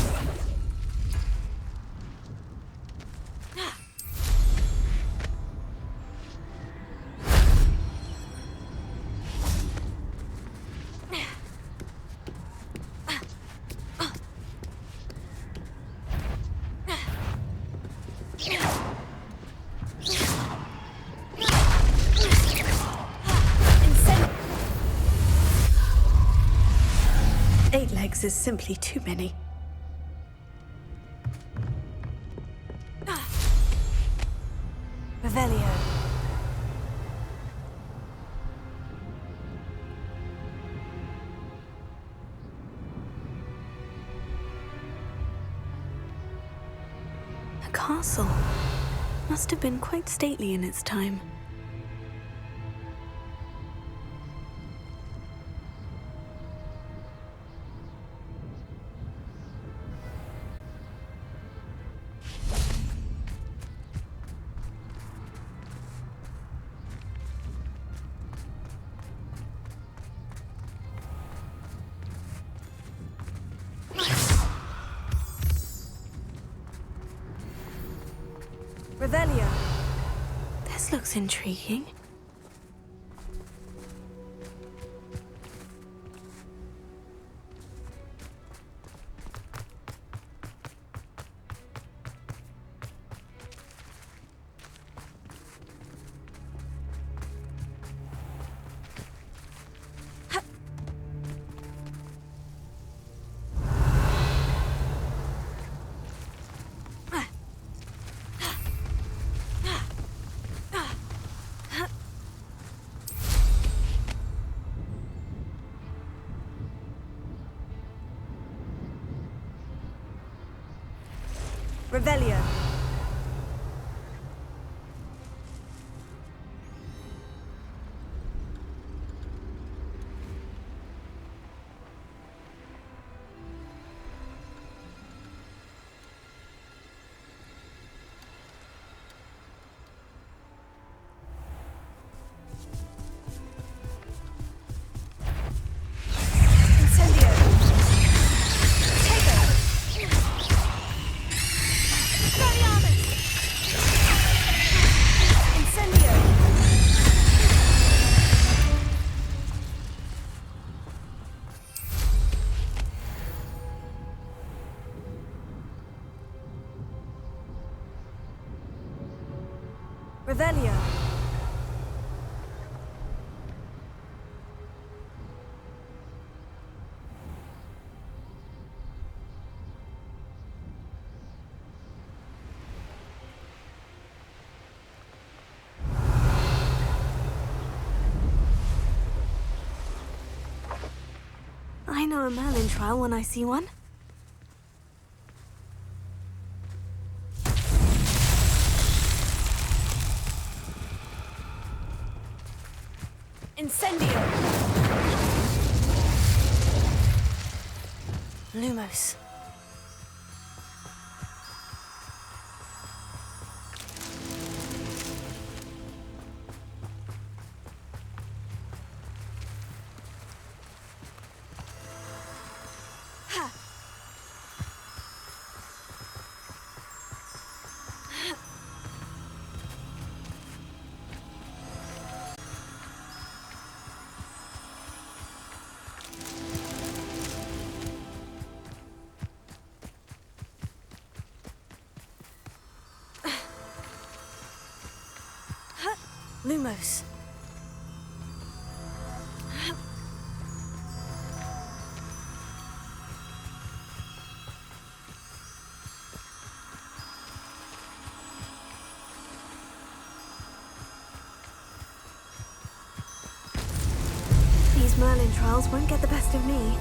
Eight legs is simply too many. Revelio. A castle. Must have been quite stately in its time. Revelio. This looks intriguing. Revelio. Incendio. Revelio. I know a Merlin trial when I see one. Incendio. Lumos. Lumos. These Merlin trials won't get the best of me.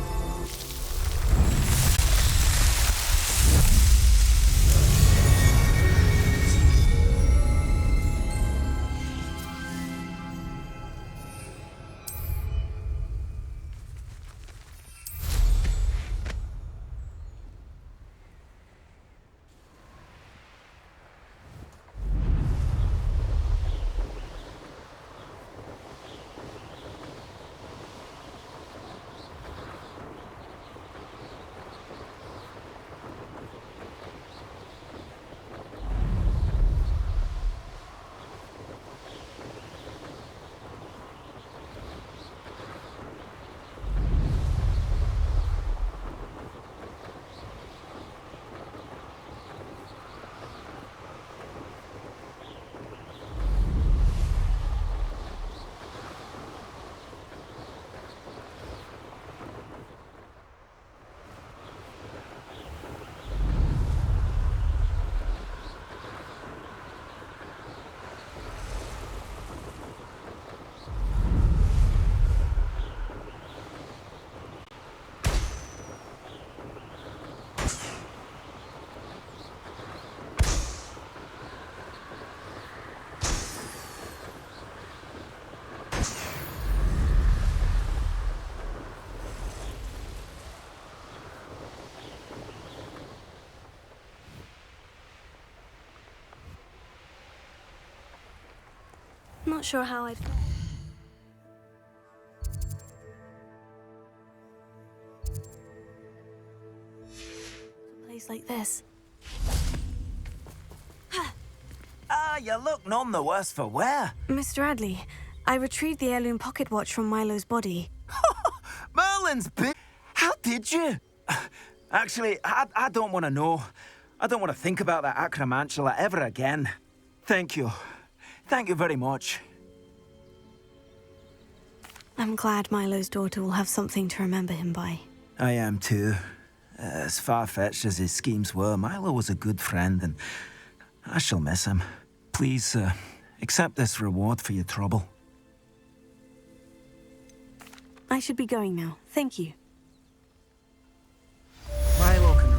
Not sure how I'd... A place like this. You look none the worse for wear. Mr. Adley, I retrieved the heirloom pocket watch from Milo's body. Merlin's big. How did you? Actually, I don't want to know. I don't want to think about that acromantula ever again. Thank you. Thank you very much. I'm glad Milo's daughter will have something to remember him by. I am too. As far-fetched as his schemes were, Milo was a good friend, and I shall miss him. Please, accept this reward for your trouble. I should be going now. Thank you. Milo can...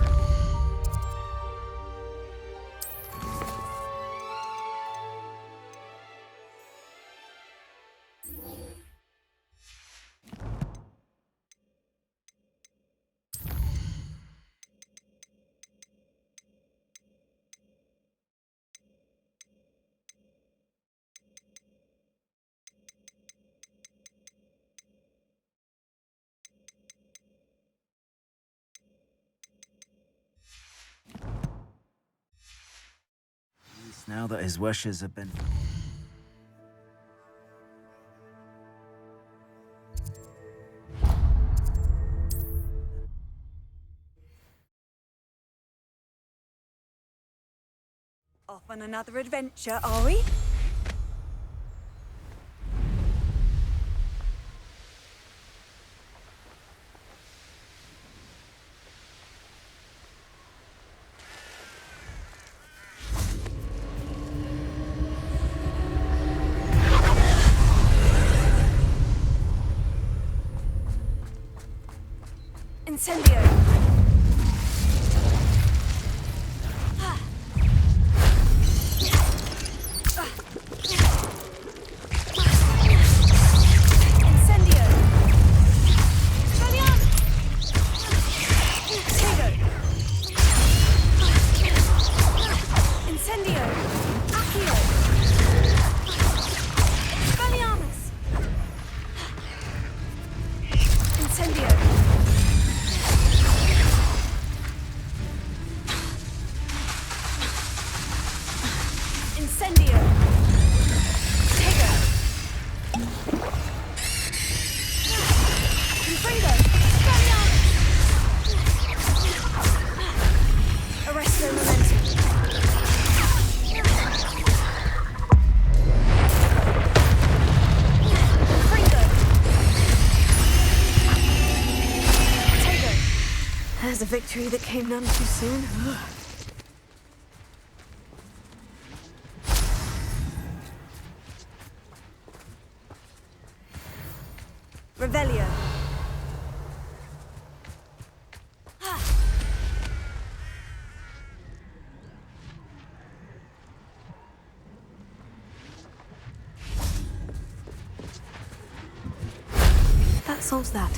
Now that his wishes have been... Off on another adventure, are we? Incendio! Incendio! Tego! Confredo! Expelliarmus! Arresto momentum. Confredo! Tego! There's a victory that came none too soon. Revelio. That solves that.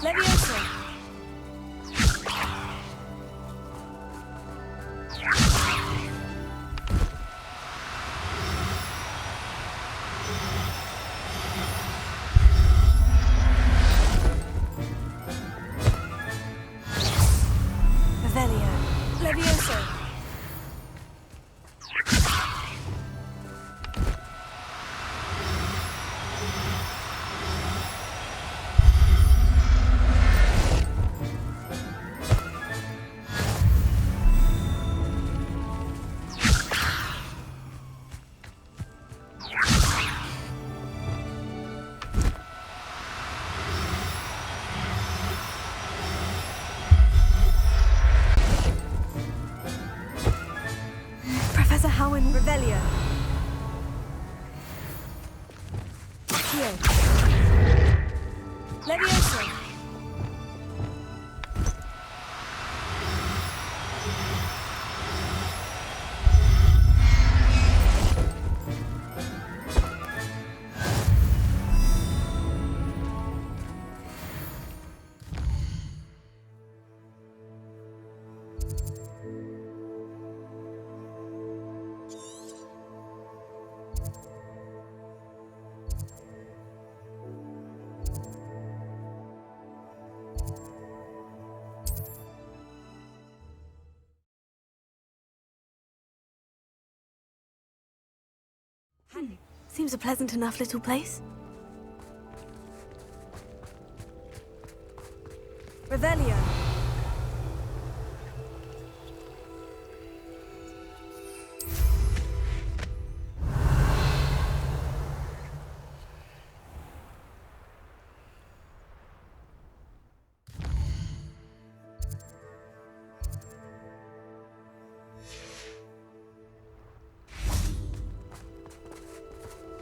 Levioso. Revelio. Levioso. Professor Howen. Revelio. Accio. Levioso. Seems a pleasant enough little place. Revelio.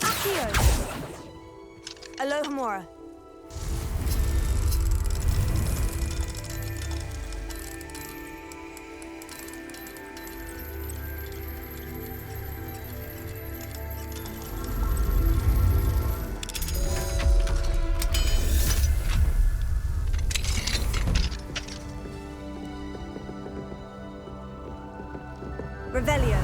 Accio. Alohomora. Revelio.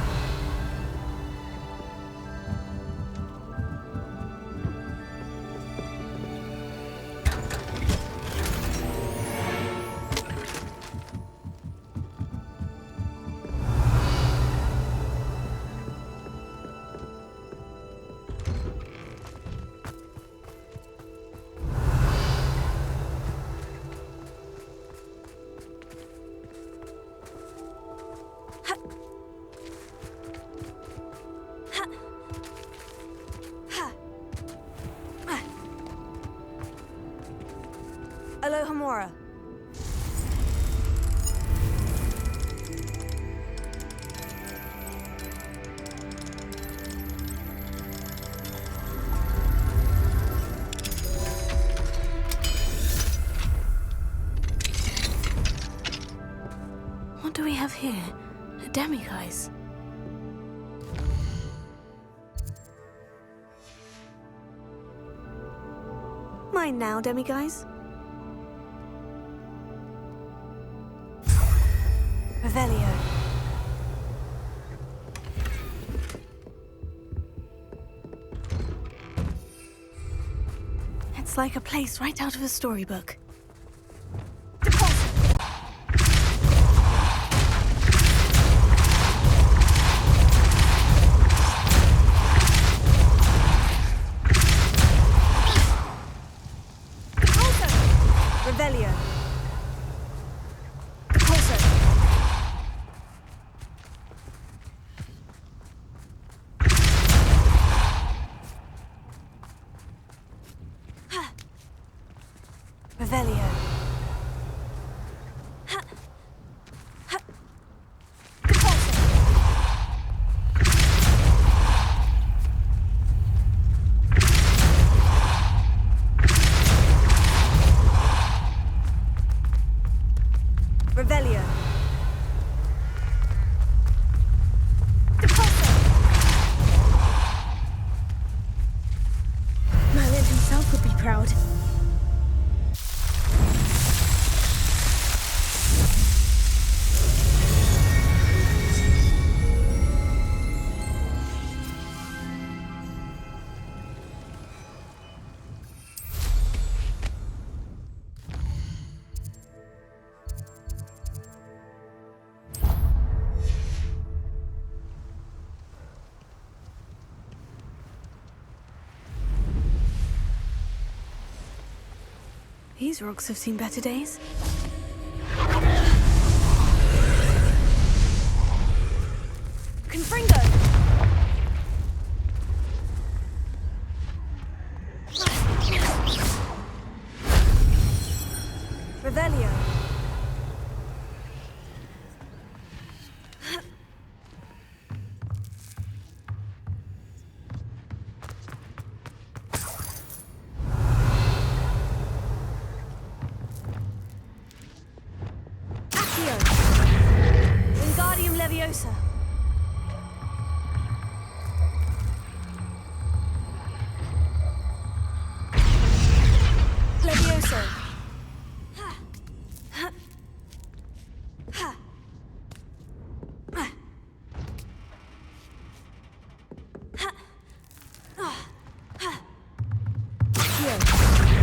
Alohomora. here? A demiguise. Mine now, demiguise. Revelio. It's like a place right out of a storybook. Revelio. Repulso. Revelio. Revelio. Merlin himself would be proud. These rocks have seen better days. Confringo! Revelio. Wingardium Leviosa. Levioso.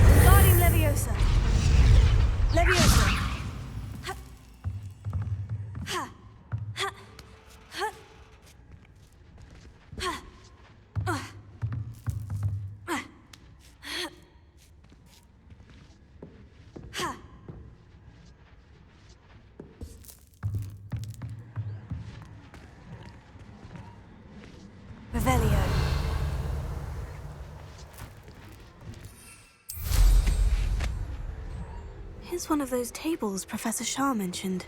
Wingardium Leviosa. Leviosa. Revelio. Here's one of those tables Professor Shah mentioned.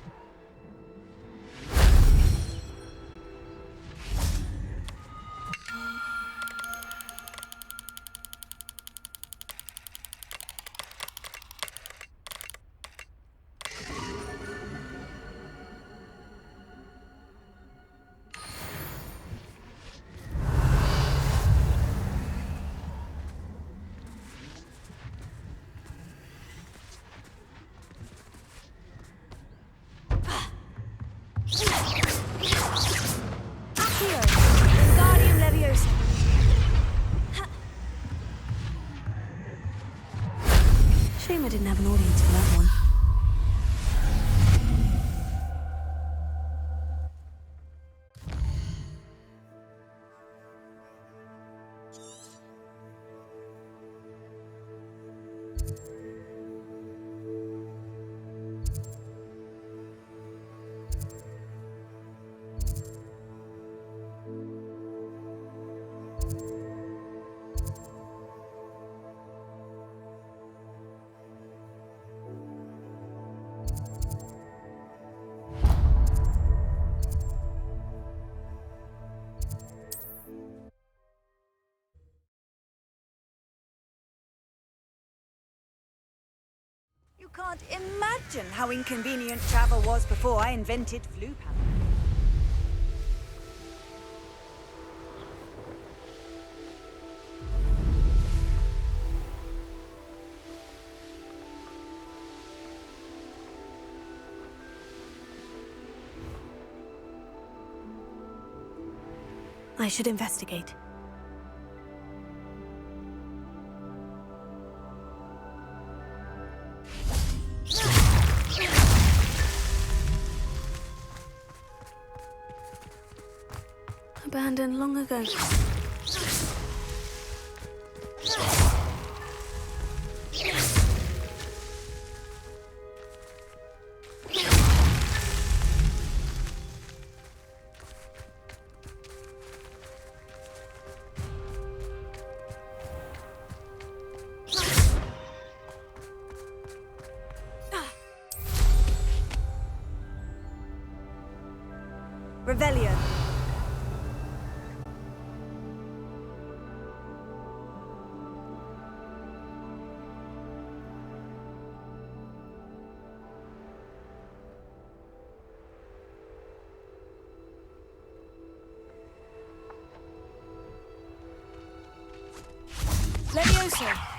Wingardium Leviosa. Shame I didn't have an audience for that one. You can't imagine how inconvenient travel was before I invented flu powder. I should investigate. Abandoned long ago. Revelio. Levioso.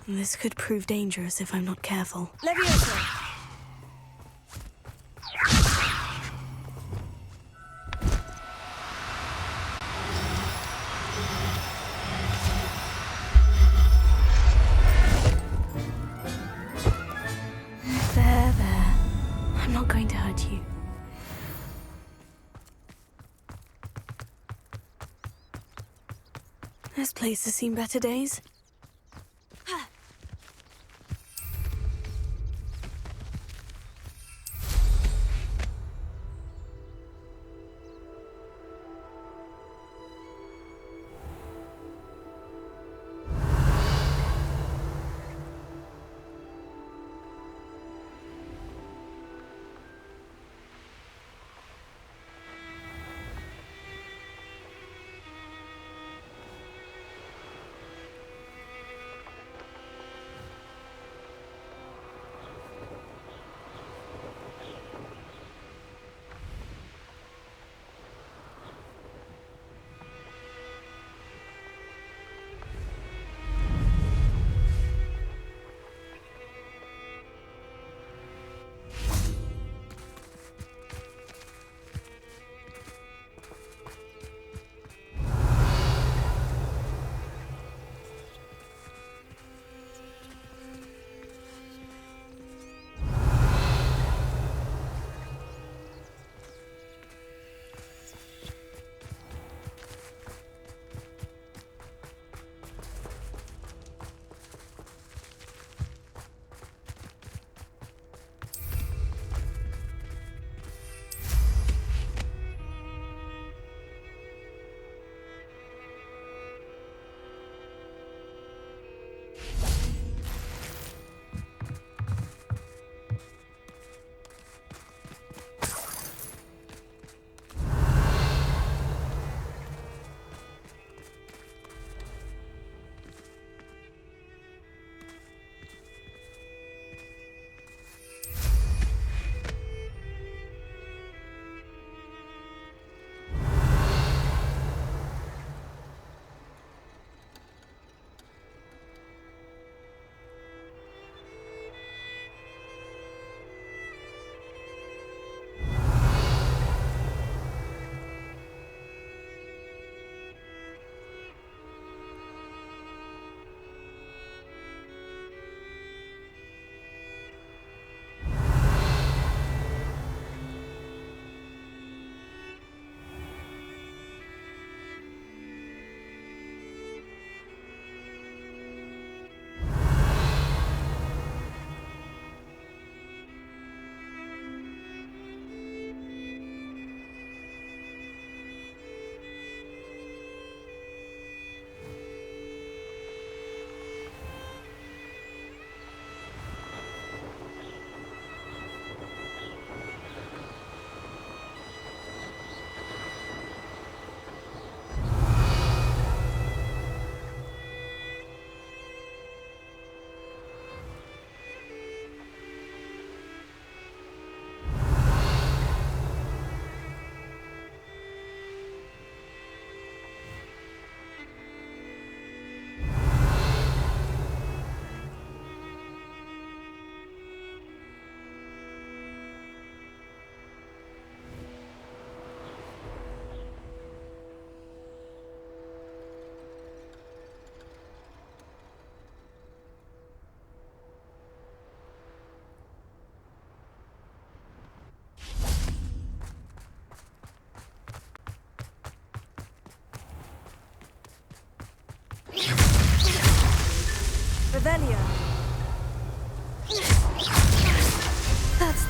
This could prove dangerous if I'm not careful. Levioso. There. I'm not going to hurt you. This place has seen better days.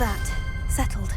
that. Settled.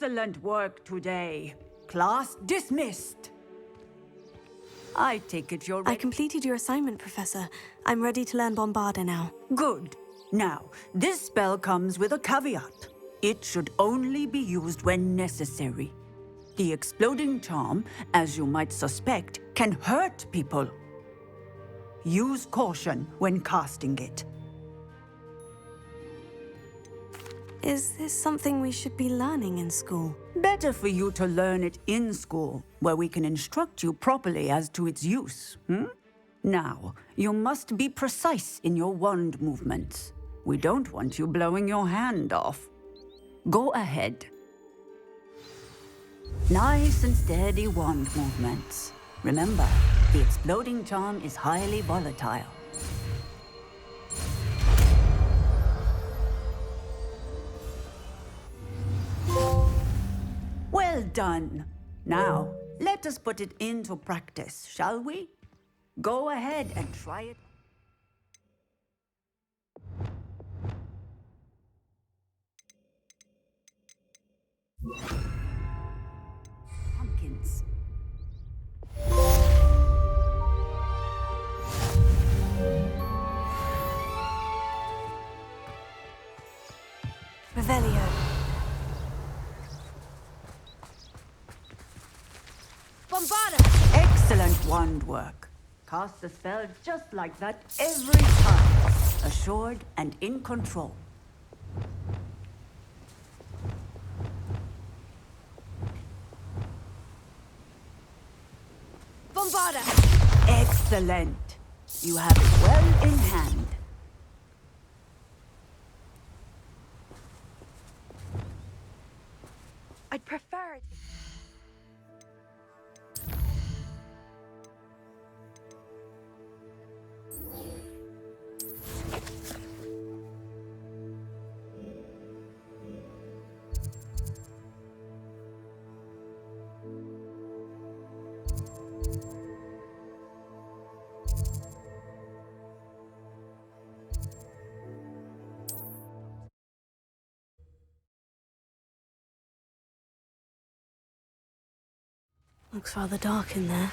Excellent work today. Class dismissed. I take it you're ready. I completed your assignment, Professor. I'm ready to learn Bombarda now. Good. Now, this spell comes with a caveat. It should only be used when necessary. The exploding charm, as you might suspect, can hurt people. Use caution when casting it. Is this something we should be learning in school? Better for you to learn it in school, where we can instruct you properly as to its use. Now, you must be precise in your wand movements. We don't want you blowing your hand off. Go ahead. Nice and steady wand movements. Remember, the exploding charm is highly volatile. Well done. Now, let us put it into practice, shall we? Go ahead and try it. Pumpkins. Revelio. Bombarda! Excellent wand work. Cast the spell just like that every time. Assured and in control. Bombarda! Excellent. You have it well in hand. I'd prefer it. Looks rather dark in there.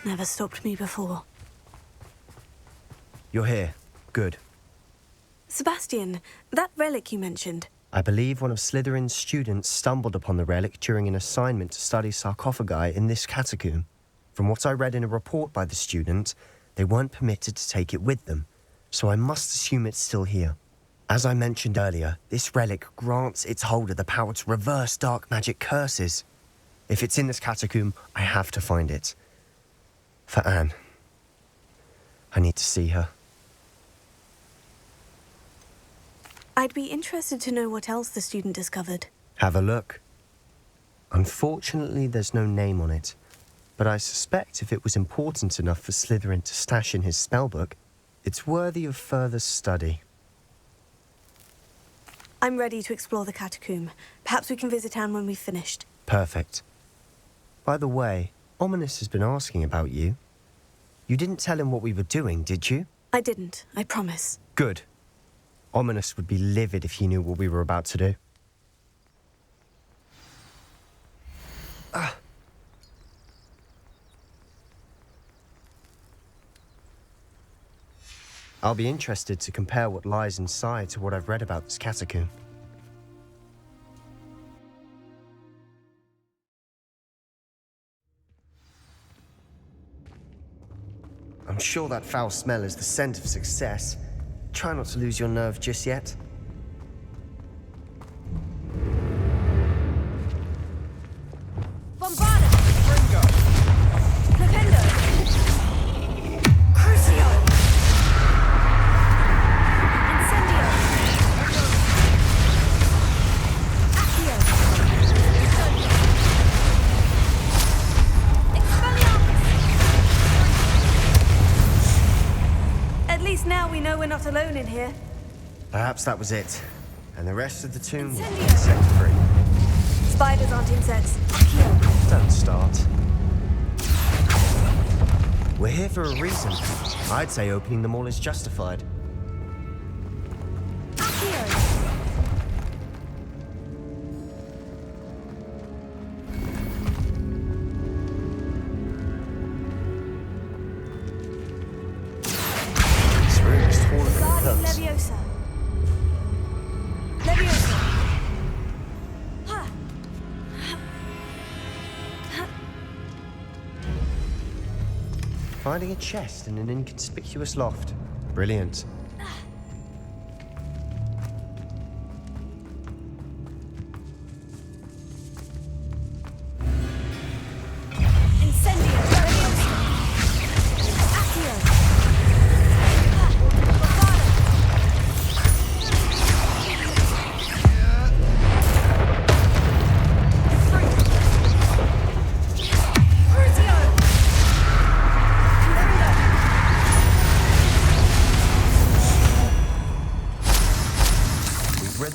Never stopped me before. You're here. Good. Sebastian, that relic you mentioned. I believe one of Slytherin's students stumbled upon the relic during an assignment to study sarcophagi in this catacomb. From what I read in a report by the student, they weren't permitted to take it with them, so I must assume it's still here. As I mentioned earlier, this relic grants its holder the power to reverse dark magic curses. If it's in this catacomb, I have to find it. For Anne. I need to see her. I'd be interested to know what else the student discovered. Have a look. Unfortunately, there's no name on it, but I suspect if it was important enough for Slytherin to stash in his spellbook, it's worthy of further study. I'm ready to explore the catacomb. Perhaps we can visit Anne when we've finished. Perfect. By the way, Ominous has been asking about you. You didn't tell him what we were doing, did you? I didn't, I promise. Good. Ominous would be livid if he knew what we were about to do. I'll be interested to compare what lies inside to what I've read about this catacomb. I'm sure that foul smell is the scent of success. Try not to lose your nerve just yet. Bombarda! Ringo! Flipendo! Crucio! Incendio! Accio! Expelliarmus! At least now we know we're not alone in here. Perhaps that was it. And the rest of the tomb will be set free. Spiders aren't insects. Don't start. We're here for a reason. I'd say opening them all is justified. Finding a chest in an inconspicuous loft. Brilliant.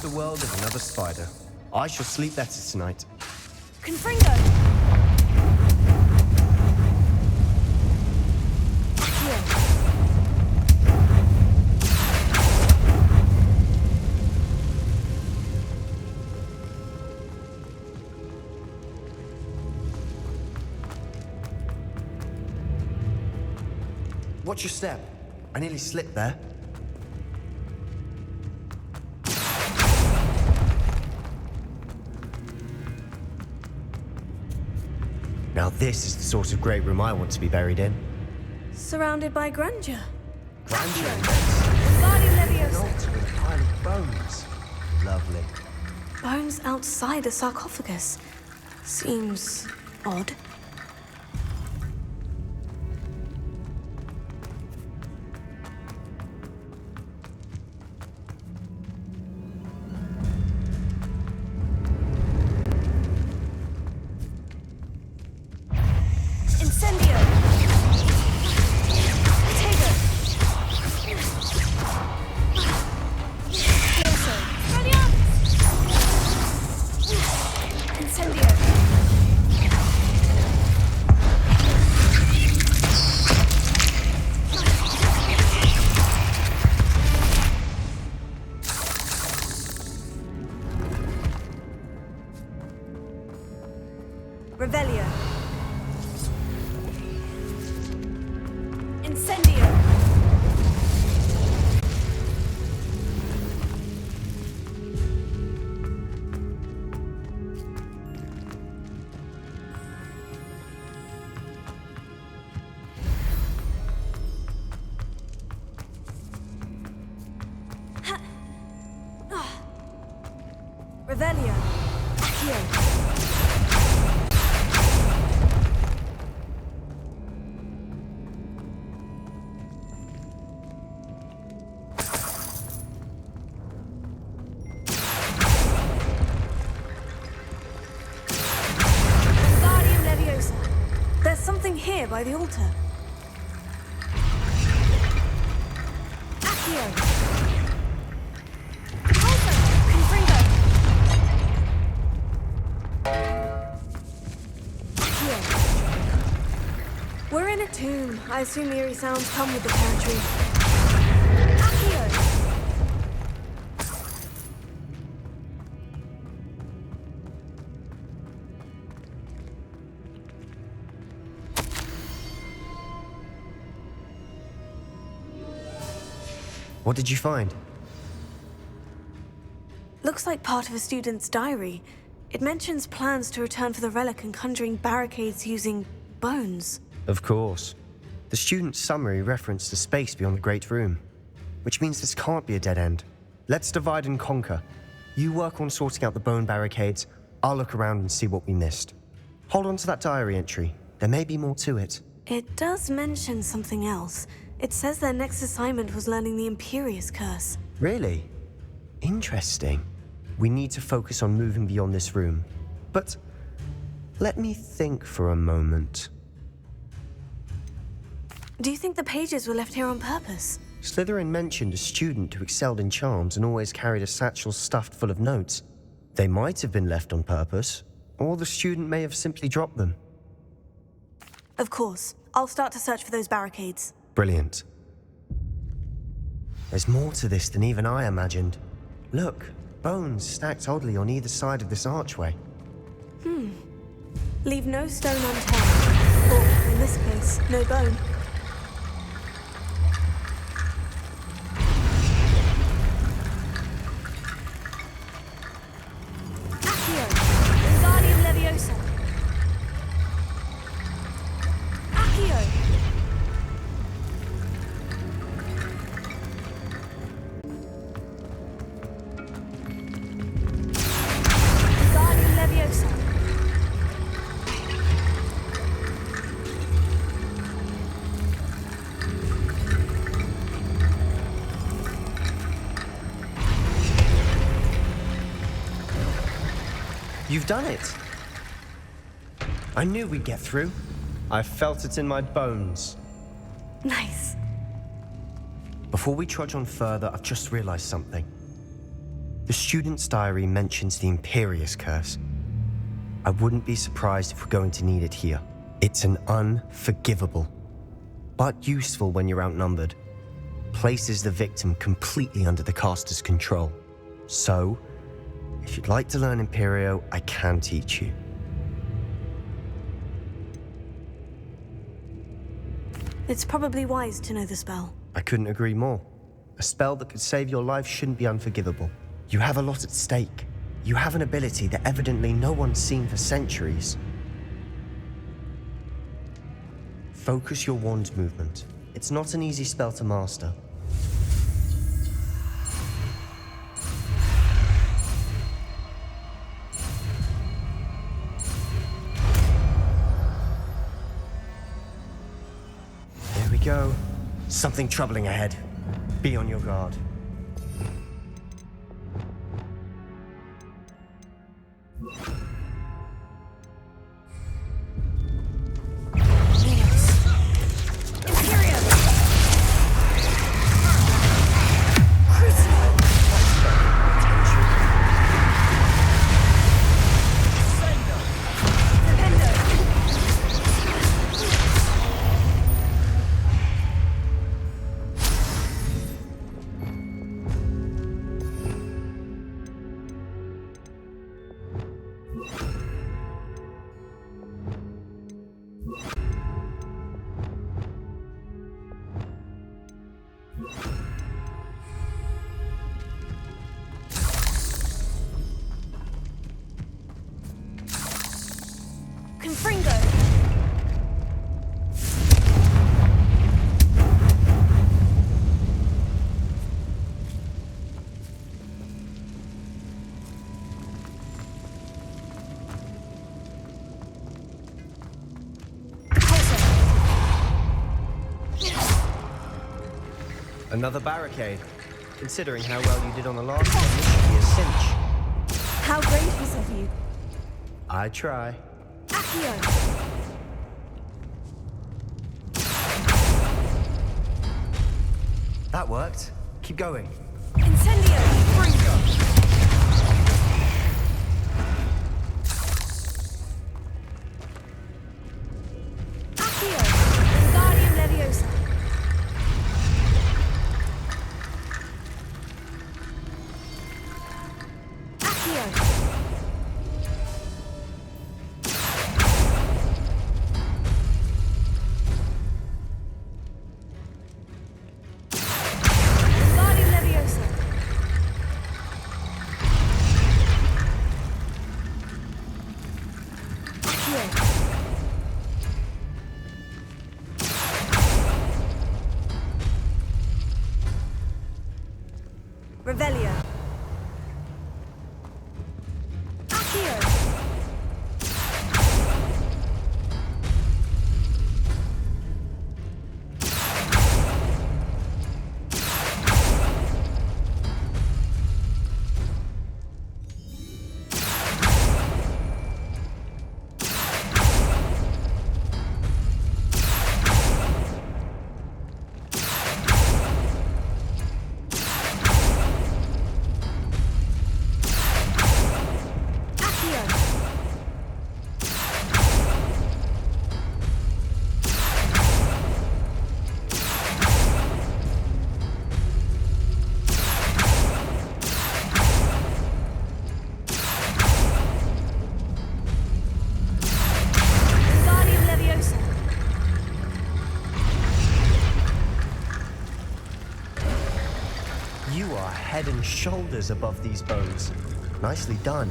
The world of another spider. I shall sleep better tonight. Confringo! Watch your step. I nearly slipped there. Now this is the sort of great room I want to be buried in. Surrounded by grandeur. Grandeur. Wingardium An Leviosa. altar with a pile of bones. Lovely. Bones outside a sarcophagus. Seems odd. Revelio. Incendio. Revelio. Accio. There's something here by the altar. Accio. Also, Confringo. Accio. We're in a tomb. I assume eerie sounds come with the territory. Accio. What did you find? Looks like part of a student's diary. It mentions plans to return for the relic and conjuring barricades using bones. Of course. The student's summary referenced a space beyond the Great Room, which means this can't be a dead end. Let's divide and conquer. You work on sorting out the bone barricades, I'll look around and see what we missed. Hold on to that diary entry. There may be more to it. It does mention something else. It says their next assignment was learning the Imperious Curse. Really? Interesting. We need to focus on moving beyond this room. But let me think for a moment. Do you think the pages were left here on purpose? Slytherin mentioned a student who excelled in charms and always carried a satchel stuffed full of notes. They might have been left on purpose, or the student may have simply dropped them. Of course. I'll start to search for those barricades. Brilliant. There's more to this than even I imagined. Look, bones stacked oddly on either side of this archway. Leave no stone unturned. Or, in this case, no bone. Accio. Wingardium Leviosa. Accio. You've done it. I knew we'd get through. I felt it in my bones. Nice. Before we trudge on further, I've just realized something. The student's diary mentions the Imperious Curse. I wouldn't be surprised if we're going to need it here. It's an unforgivable, but useful when you're outnumbered. Places the victim completely under the caster's control. So, if you'd like to learn Imperio, I can teach you. It's probably wise to know the spell. I couldn't agree more. A spell that could save your life shouldn't be unforgivable. You have a lot at stake. You have an ability that evidently no one's seen for centuries. Focus your wand movement. It's not an easy spell to master. There we go. Something troubling ahead. Be on your guard. Another barricade. Considering how well you did on the last one, this should be a cinch. How gracious of you. I try. Accio! That worked. Keep going. Incendio! Accio! Wingardium Leviosa! Revelio. Accio. You are head and shoulders above these bows. Nicely done.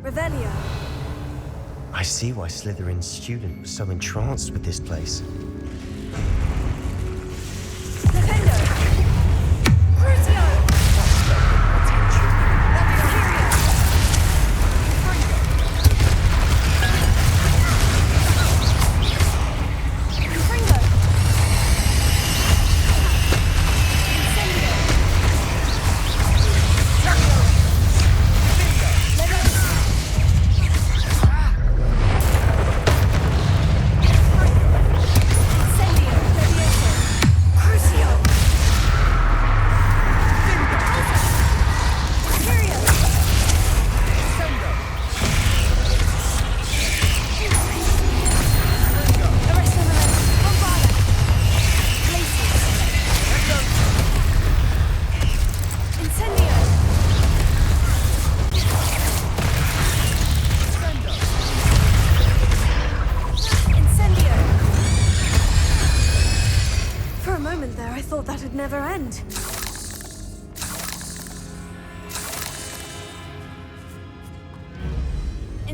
Revelio. I see why Slytherin's student was so entranced with this place.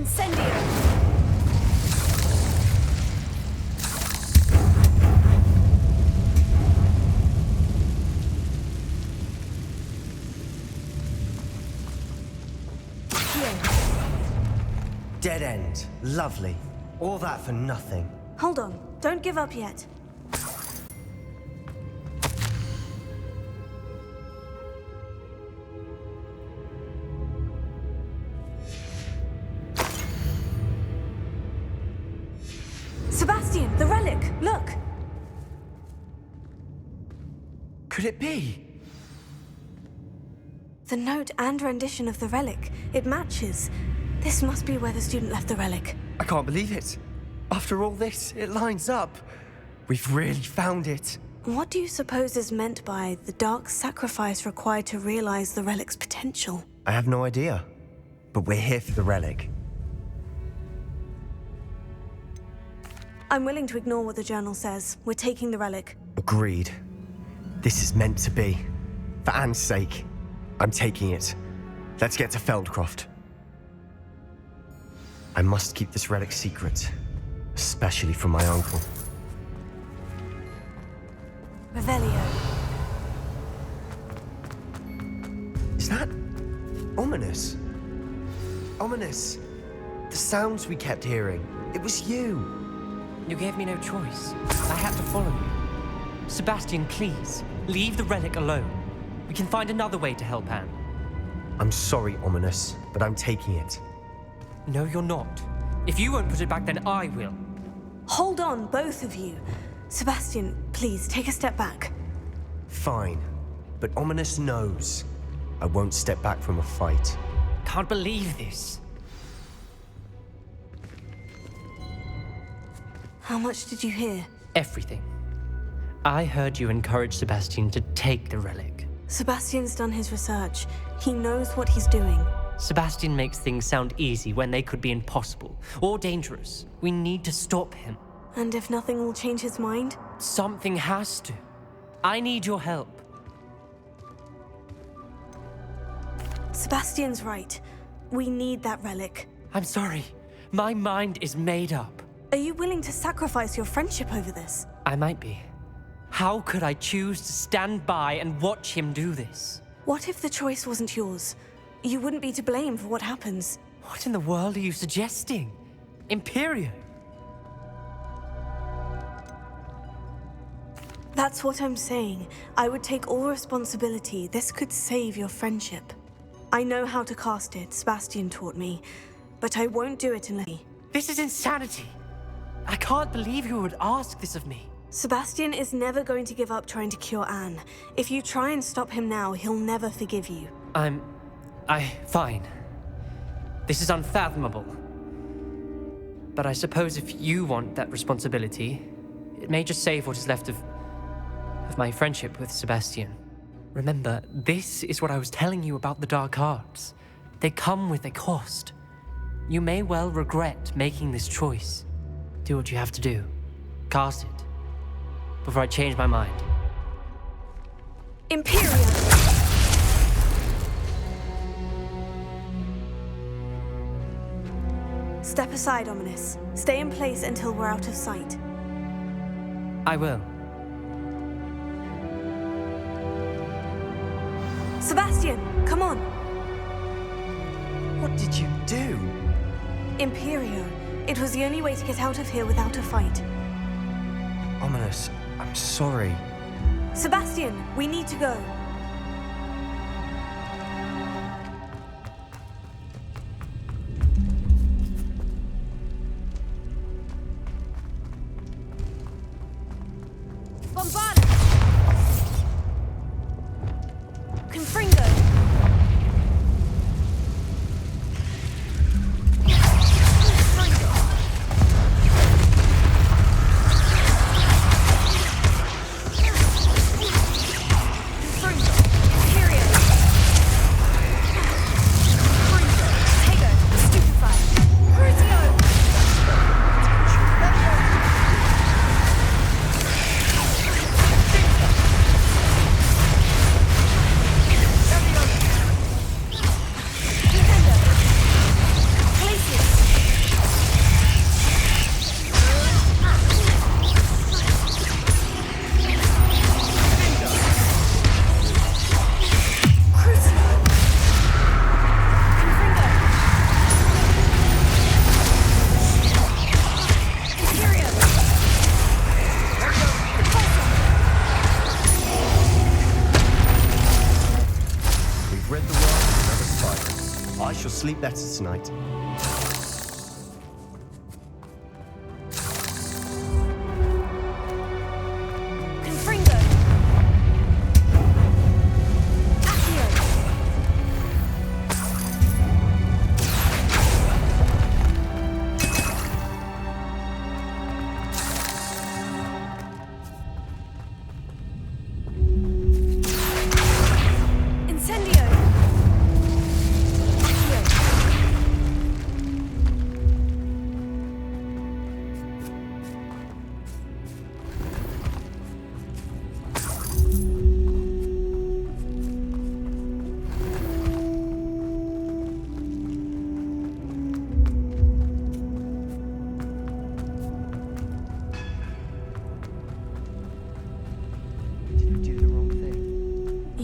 Incendio! Dead end. Lovely. All that for nothing. Hold on. Don't give up yet. Sebastian, the relic! Look! Could it be? The note and rendition of the relic. It matches. This must be where the student left the relic. I can't believe it. After all this, it lines up. We've really found it. What do you suppose is meant by the dark sacrifice required to realize the relic's potential? I have no idea. But we're here for the relic. I'm willing to ignore what the journal says. We're taking the relic. Agreed. This is meant to be. For Anne's sake, I'm taking it. Let's get to Feldcroft. I must keep this relic secret, especially from my uncle. Revelio. Is that ominous? Ominous. The sounds we kept hearing. It was you. You gave me no choice. I had to follow you. Sebastian, please, leave the relic alone. We can find another way to help Anne. I'm sorry, Ominous, but I'm taking it. No, you're not. If you won't put it back, then I will. Hold on, both of you. Sebastian, please, take a step back. Fine. But Ominous knows I won't step back from a fight. Can't believe this. How much did you hear? Everything. I heard you encourage Sebastian to take the relic. Sebastian's done his research. He knows what he's doing. Sebastian makes things sound easy when they could be impossible or dangerous. We need to stop him. And if nothing will change his mind? Something has to. I need your help. Sebastian's right. We need that relic. I'm sorry. My mind is made up. Are you willing to sacrifice your friendship over this? I might be. How could I choose to stand by and watch him do this? What if the choice wasn't yours? You wouldn't be to blame for what happens. What in the world are you suggesting? Imperio? That's what I'm saying. I would take all responsibility. This could save your friendship. I know how to cast it. Sebastian taught me. But I won't do it unless... This is insanity. I can't believe you would ask this of me. Sebastian is never going to give up trying to cure Anne. If you try and stop him now, he'll never forgive you. Fine. This is unfathomable. But I suppose if you want that responsibility, it may just save what is left of my friendship with Sebastian. Remember, this is what I was telling you about the dark arts. They come with a cost. You may well regret making this choice. Do what you have to do. Cast it. Before I change my mind. Imperium! Step aside, Ominous. Stay in place until we're out of sight. I will. Sebastian, come on! What did you do? Imperio. It was the only way to get out of here without a fight. Ominous, I'm sorry. Sebastian, we need to go. Bombard! Confringo! Confringo! sleep better tonight.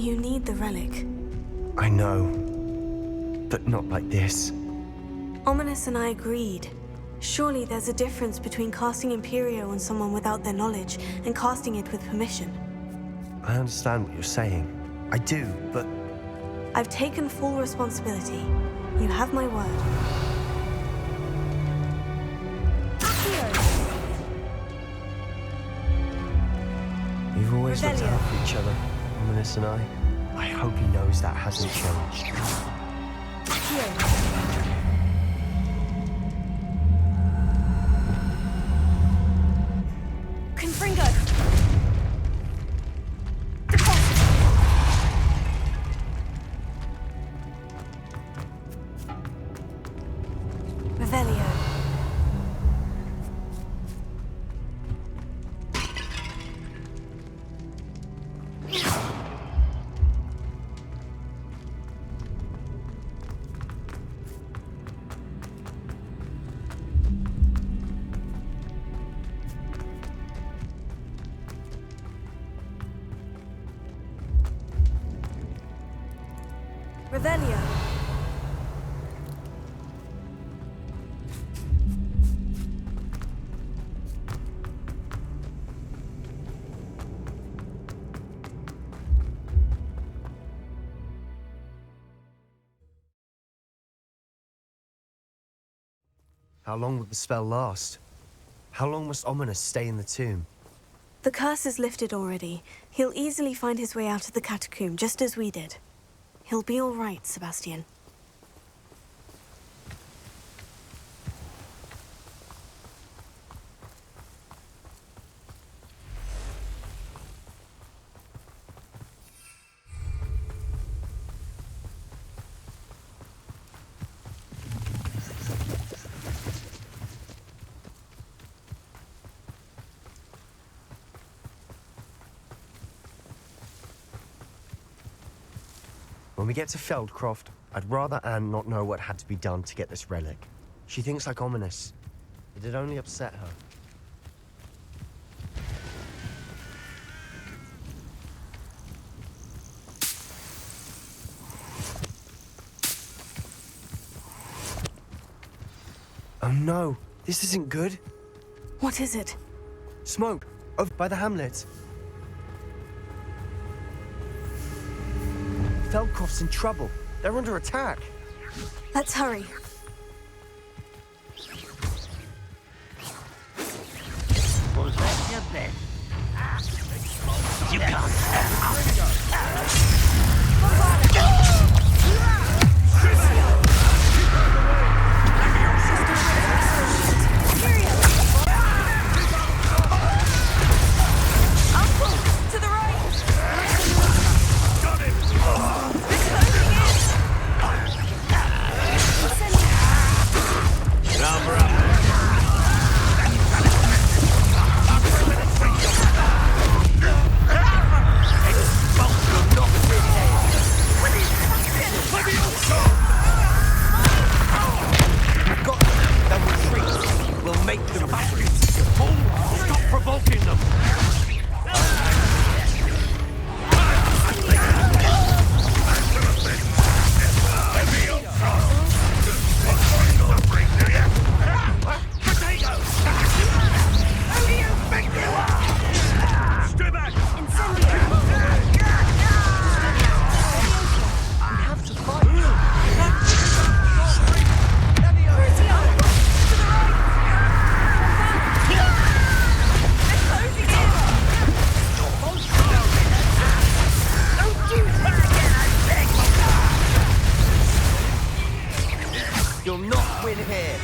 You need the relic. I know, but not like this. Ominous and I agreed. Surely there's a difference between casting Imperio on someone without their knowledge and casting it with permission. I understand what you're saying. I do, but... I've taken full responsibility. You have my word. We've always looked out for each other, Ominous and I. I hope he knows that hasn't changed. Confringo! Revelio. Revelio. How long will the spell last? How long must Ominous stay in the tomb? The curse is lifted already. He'll easily find his way out of the catacomb, just as we did. He'll be all right, Sebastian. When we get to Feldcroft, I'd rather Anne not know what had to be done to get this relic. She thinks like Ominous. It'd only upset her. Oh no, this isn't good. What is it? Smoke, over by the hamlet. Feldcroft's in trouble. They're under attack. Let's hurry. Was that your bet? You can't To the right! Got him! Send win here.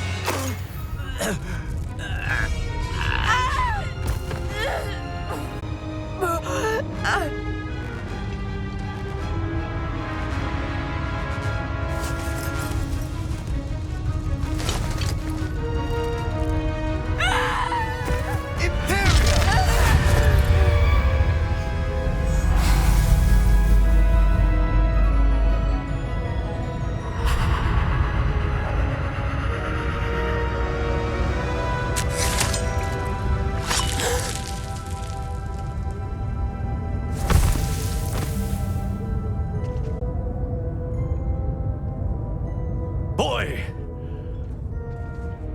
Boy!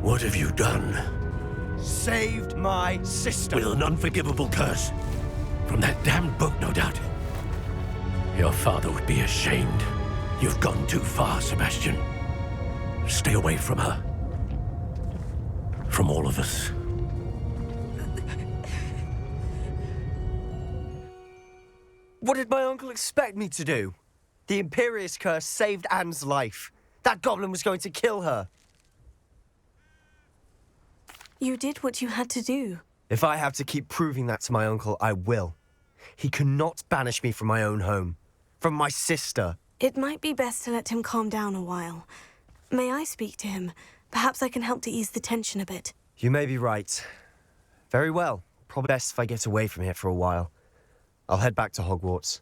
What have you done? Saved my sister. With an unforgivable curse. From that damned book, no doubt. Your father would be ashamed. You've gone too far, Sebastian. Stay away from her. From all of us. What did my uncle expect me to do? The Imperious curse saved Anne's life. That goblin was going to kill her. You did what you had to do. If I have to keep proving that to my uncle, I will. He cannot banish me from my own home. From my sister. It might be best to let him calm down a while. May I speak to him? Perhaps I can help to ease the tension a bit. You may be right. Very well. Probably best if I get away from here for a while. I'll head back to Hogwarts.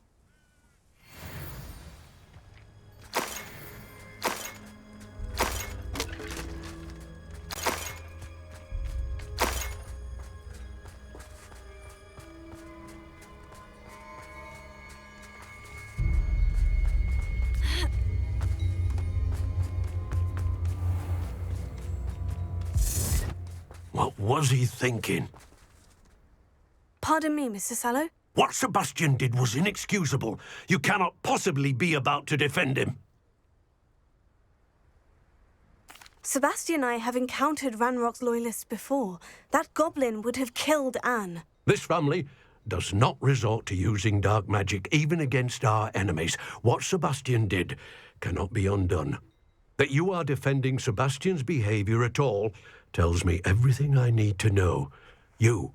What was he thinking? Pardon me, Mr. Sallow? What Sebastian did was inexcusable. You cannot possibly be about to defend him. Sebastian and I have encountered Ranrock's loyalists before. That goblin would have killed Anne. This family does not resort to using dark magic, even against our enemies. What Sebastian did cannot be undone. That you are defending Sebastian's behavior at all tells me everything I need to know. You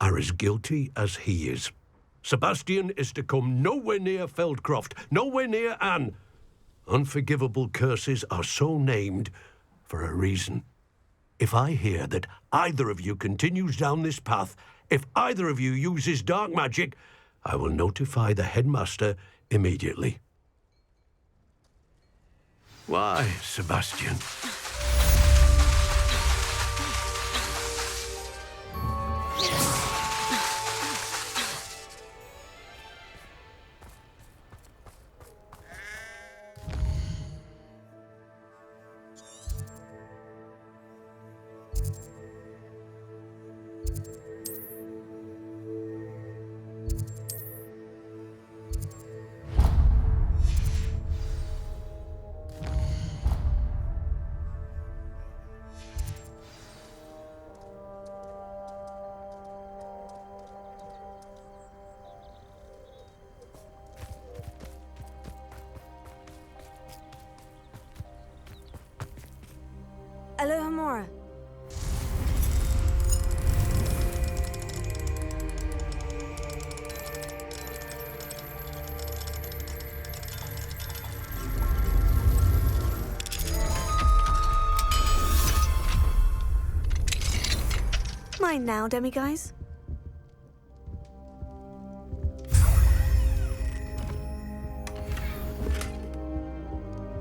are as guilty as he is. Sebastian is to come nowhere near Feldcroft, nowhere near Anne. Unforgivable curses are so named for a reason. If I hear that either of you continues down this path, if either of you uses dark magic, I will notify the headmaster immediately. Why, Sebastian? Aloha Mora. Mine now, demiguise.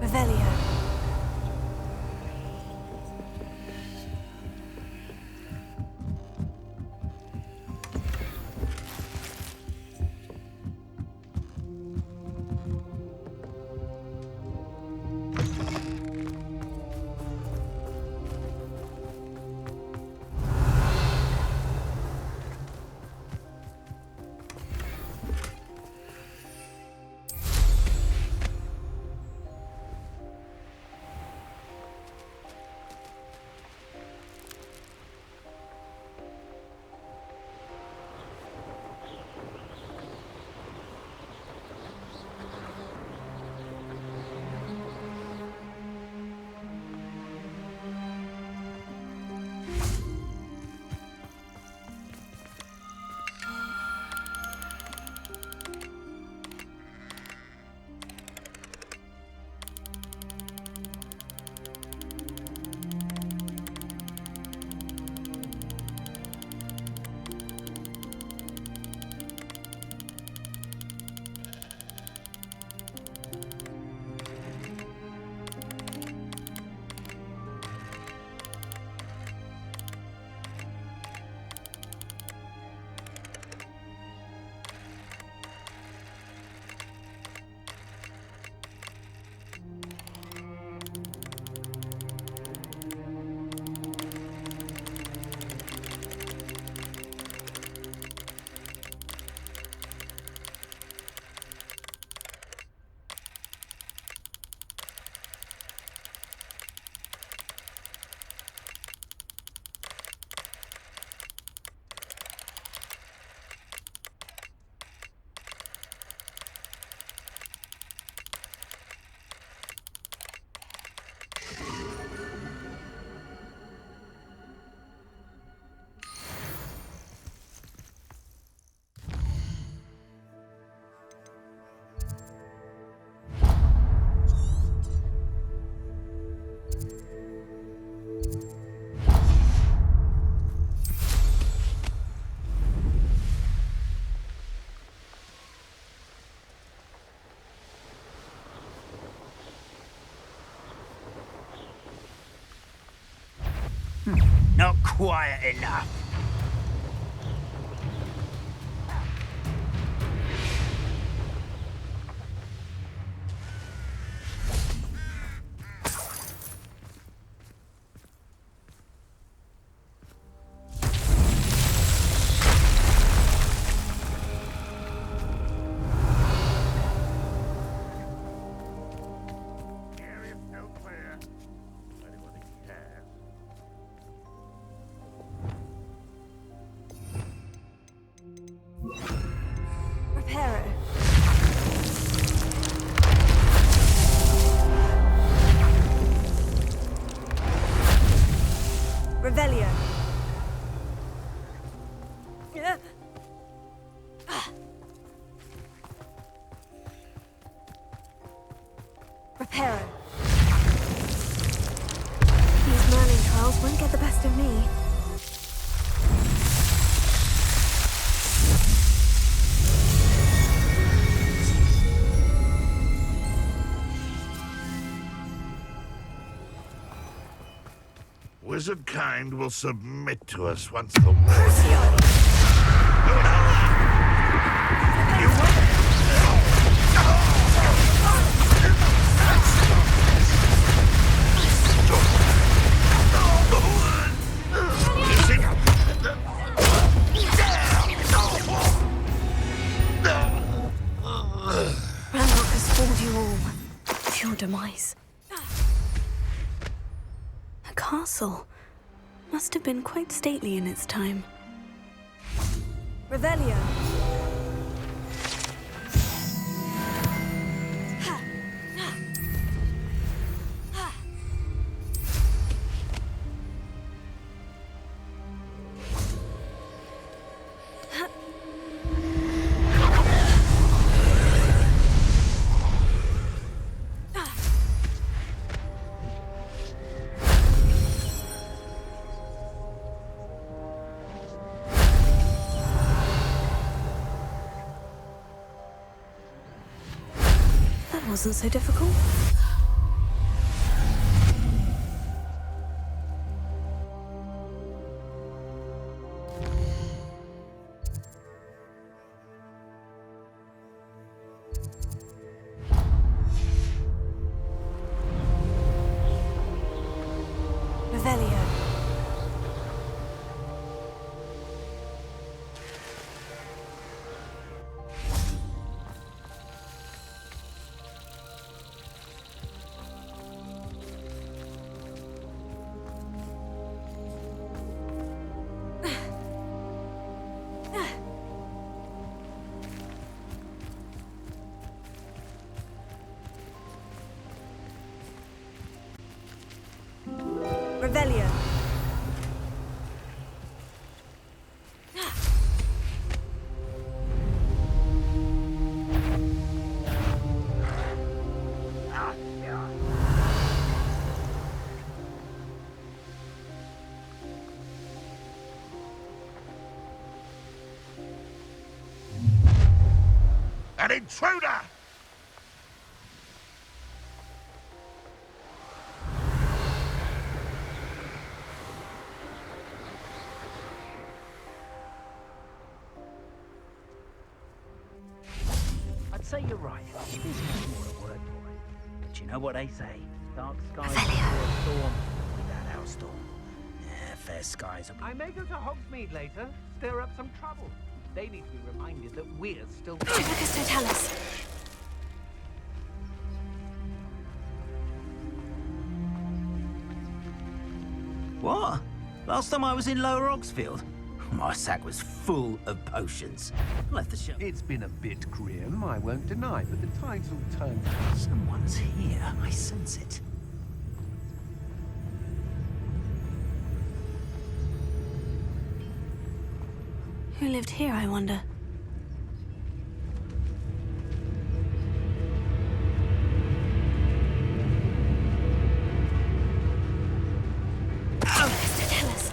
Revelio. Not quiet enough. Reparo. Revelio. Reparo. These Merlin trials won't get the best of me. Wizard kind will submit to us once the war. Ranrock has fooled you all to your demise. A castle must have been quite stately in its time. Revelio. That wasn't so difficult. Revelio. Revelio. An intruder! I'd say you're right. This is more a word for it. But you know what they say? Dark skies before a storm, without our storm. Yeah, fair skies are... I may go to Hogsmeade later, stir up some trouble. They need to be reminded that we're still... Lucas, don't tell us. What? Last time I was in Lower Oxfield, my sack was full of potions. Left the shop. It's been a bit grim, I won't deny, but the tides will turn. Someone's here. I sense it. Who lived here, I wonder? Tell us.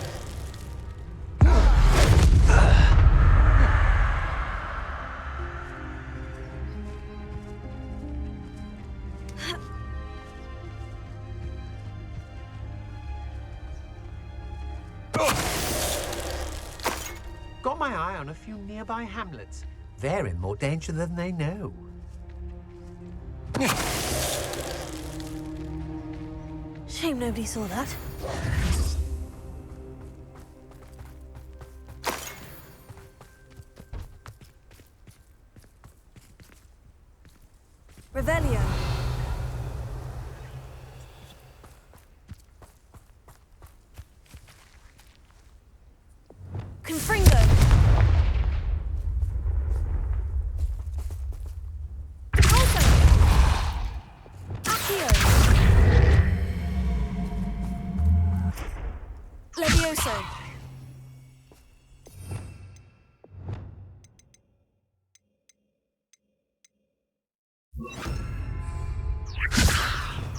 Got my eye on a few nearby hamlets. They're in more danger than they know. Shame nobody saw that. Revelio. Confringo. Also. Accio. Levioso.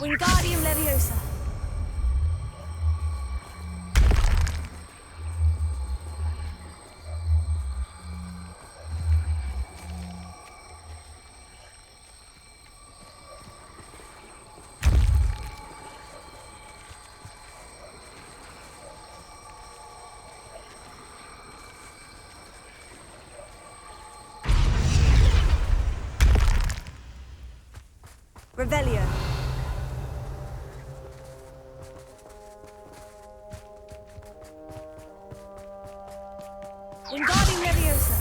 Wingardium Leviosa. Revelio. Wingardium Leviosa.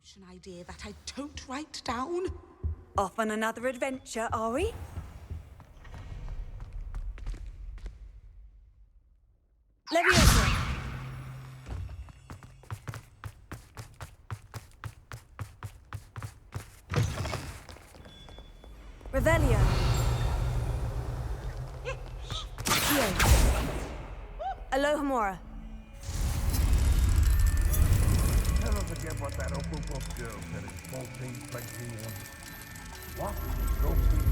Potion idea that I don't write down. Off on another adventure, are we? Leviosa. Revelio. Accio. Alohomora. Never forget what that Opal girl said in 1421. What? Sophie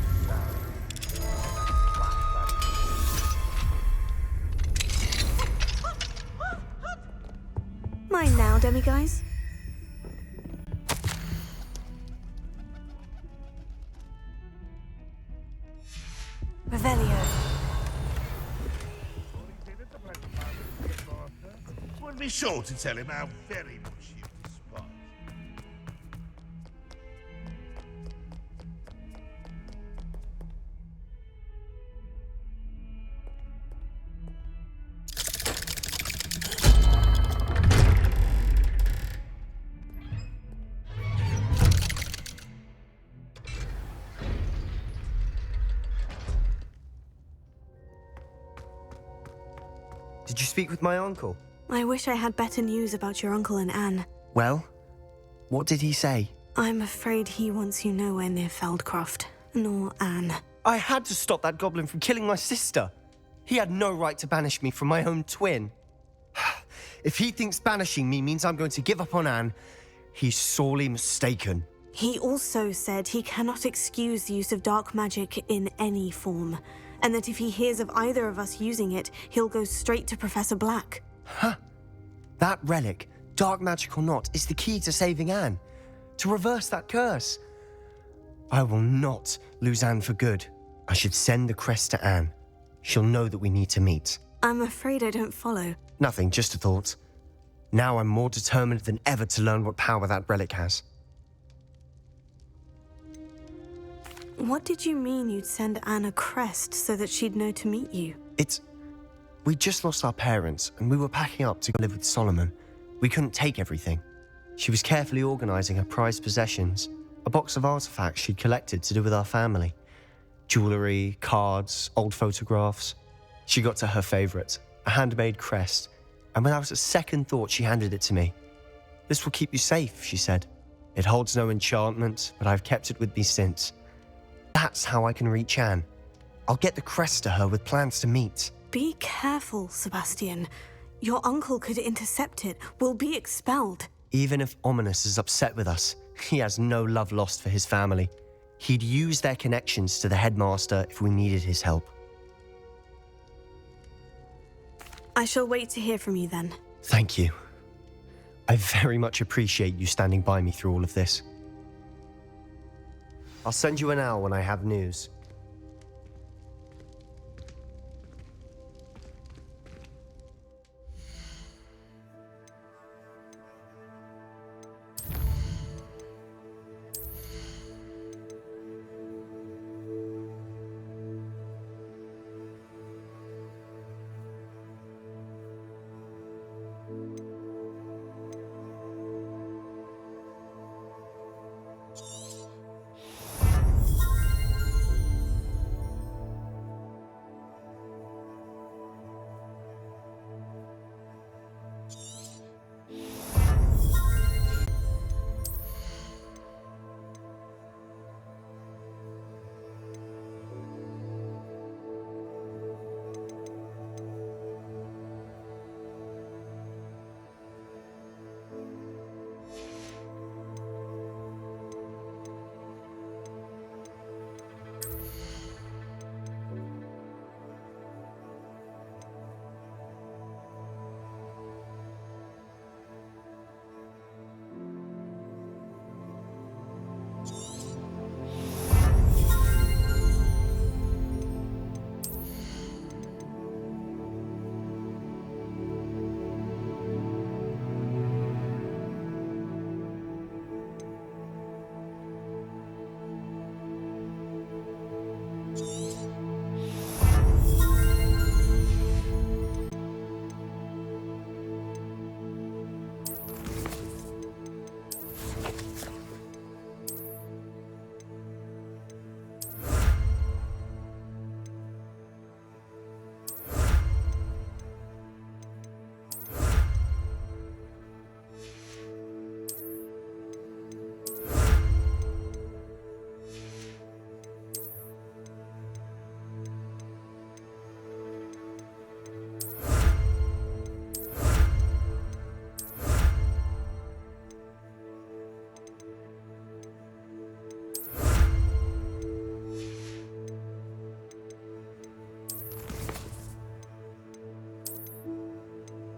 Mine now, demiguise. Revelio. Would be sure to tell him how very much you despise. Did you speak with my uncle? I wish I had better news about your uncle and Anne. Well, what did he say? I'm afraid he wants you nowhere near Feldcroft, nor Anne. I had to stop that goblin from killing my sister. He had no right to banish me from my own twin. If he thinks banishing me means I'm going to give up on Anne, he's sorely mistaken. He also said he cannot excuse the use of dark magic in any form, and that if he hears of either of us using it, he'll go straight to Professor Black. Huh? That relic, dark magic or not, is the key to saving Anne. To reverse that curse. I will not lose Anne for good. I should send the crest to Anne. She'll know that we need to meet. I'm afraid I don't follow. Nothing, just a thought. Now I'm more determined than ever to learn what power that relic has. What did you mean you'd send Anne a crest so that she'd know to meet you? We just lost our parents, and we were packing up to go live with Solomon. We couldn't take everything. She was carefully organizing her prized possessions, a box of artifacts she'd collected to do with our family. Jewelry, cards, old photographs. She got to her favorite, a handmade crest, and when I was a second thought, she handed it to me. "This will keep you safe," she said. "It holds no enchantment, but I've kept it with me since. That's how I can reach Anne. I'll get the crest to her with plans to meet." Be careful, Sebastian. Your uncle could intercept it. We'll be expelled. Even if Ominous is upset with us, he has no love lost for his family. He'd use their connections to the headmaster if we needed his help. I shall wait to hear from you then. Thank you. I very much appreciate you standing by me through all of this. I'll send you an owl when I have news.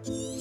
you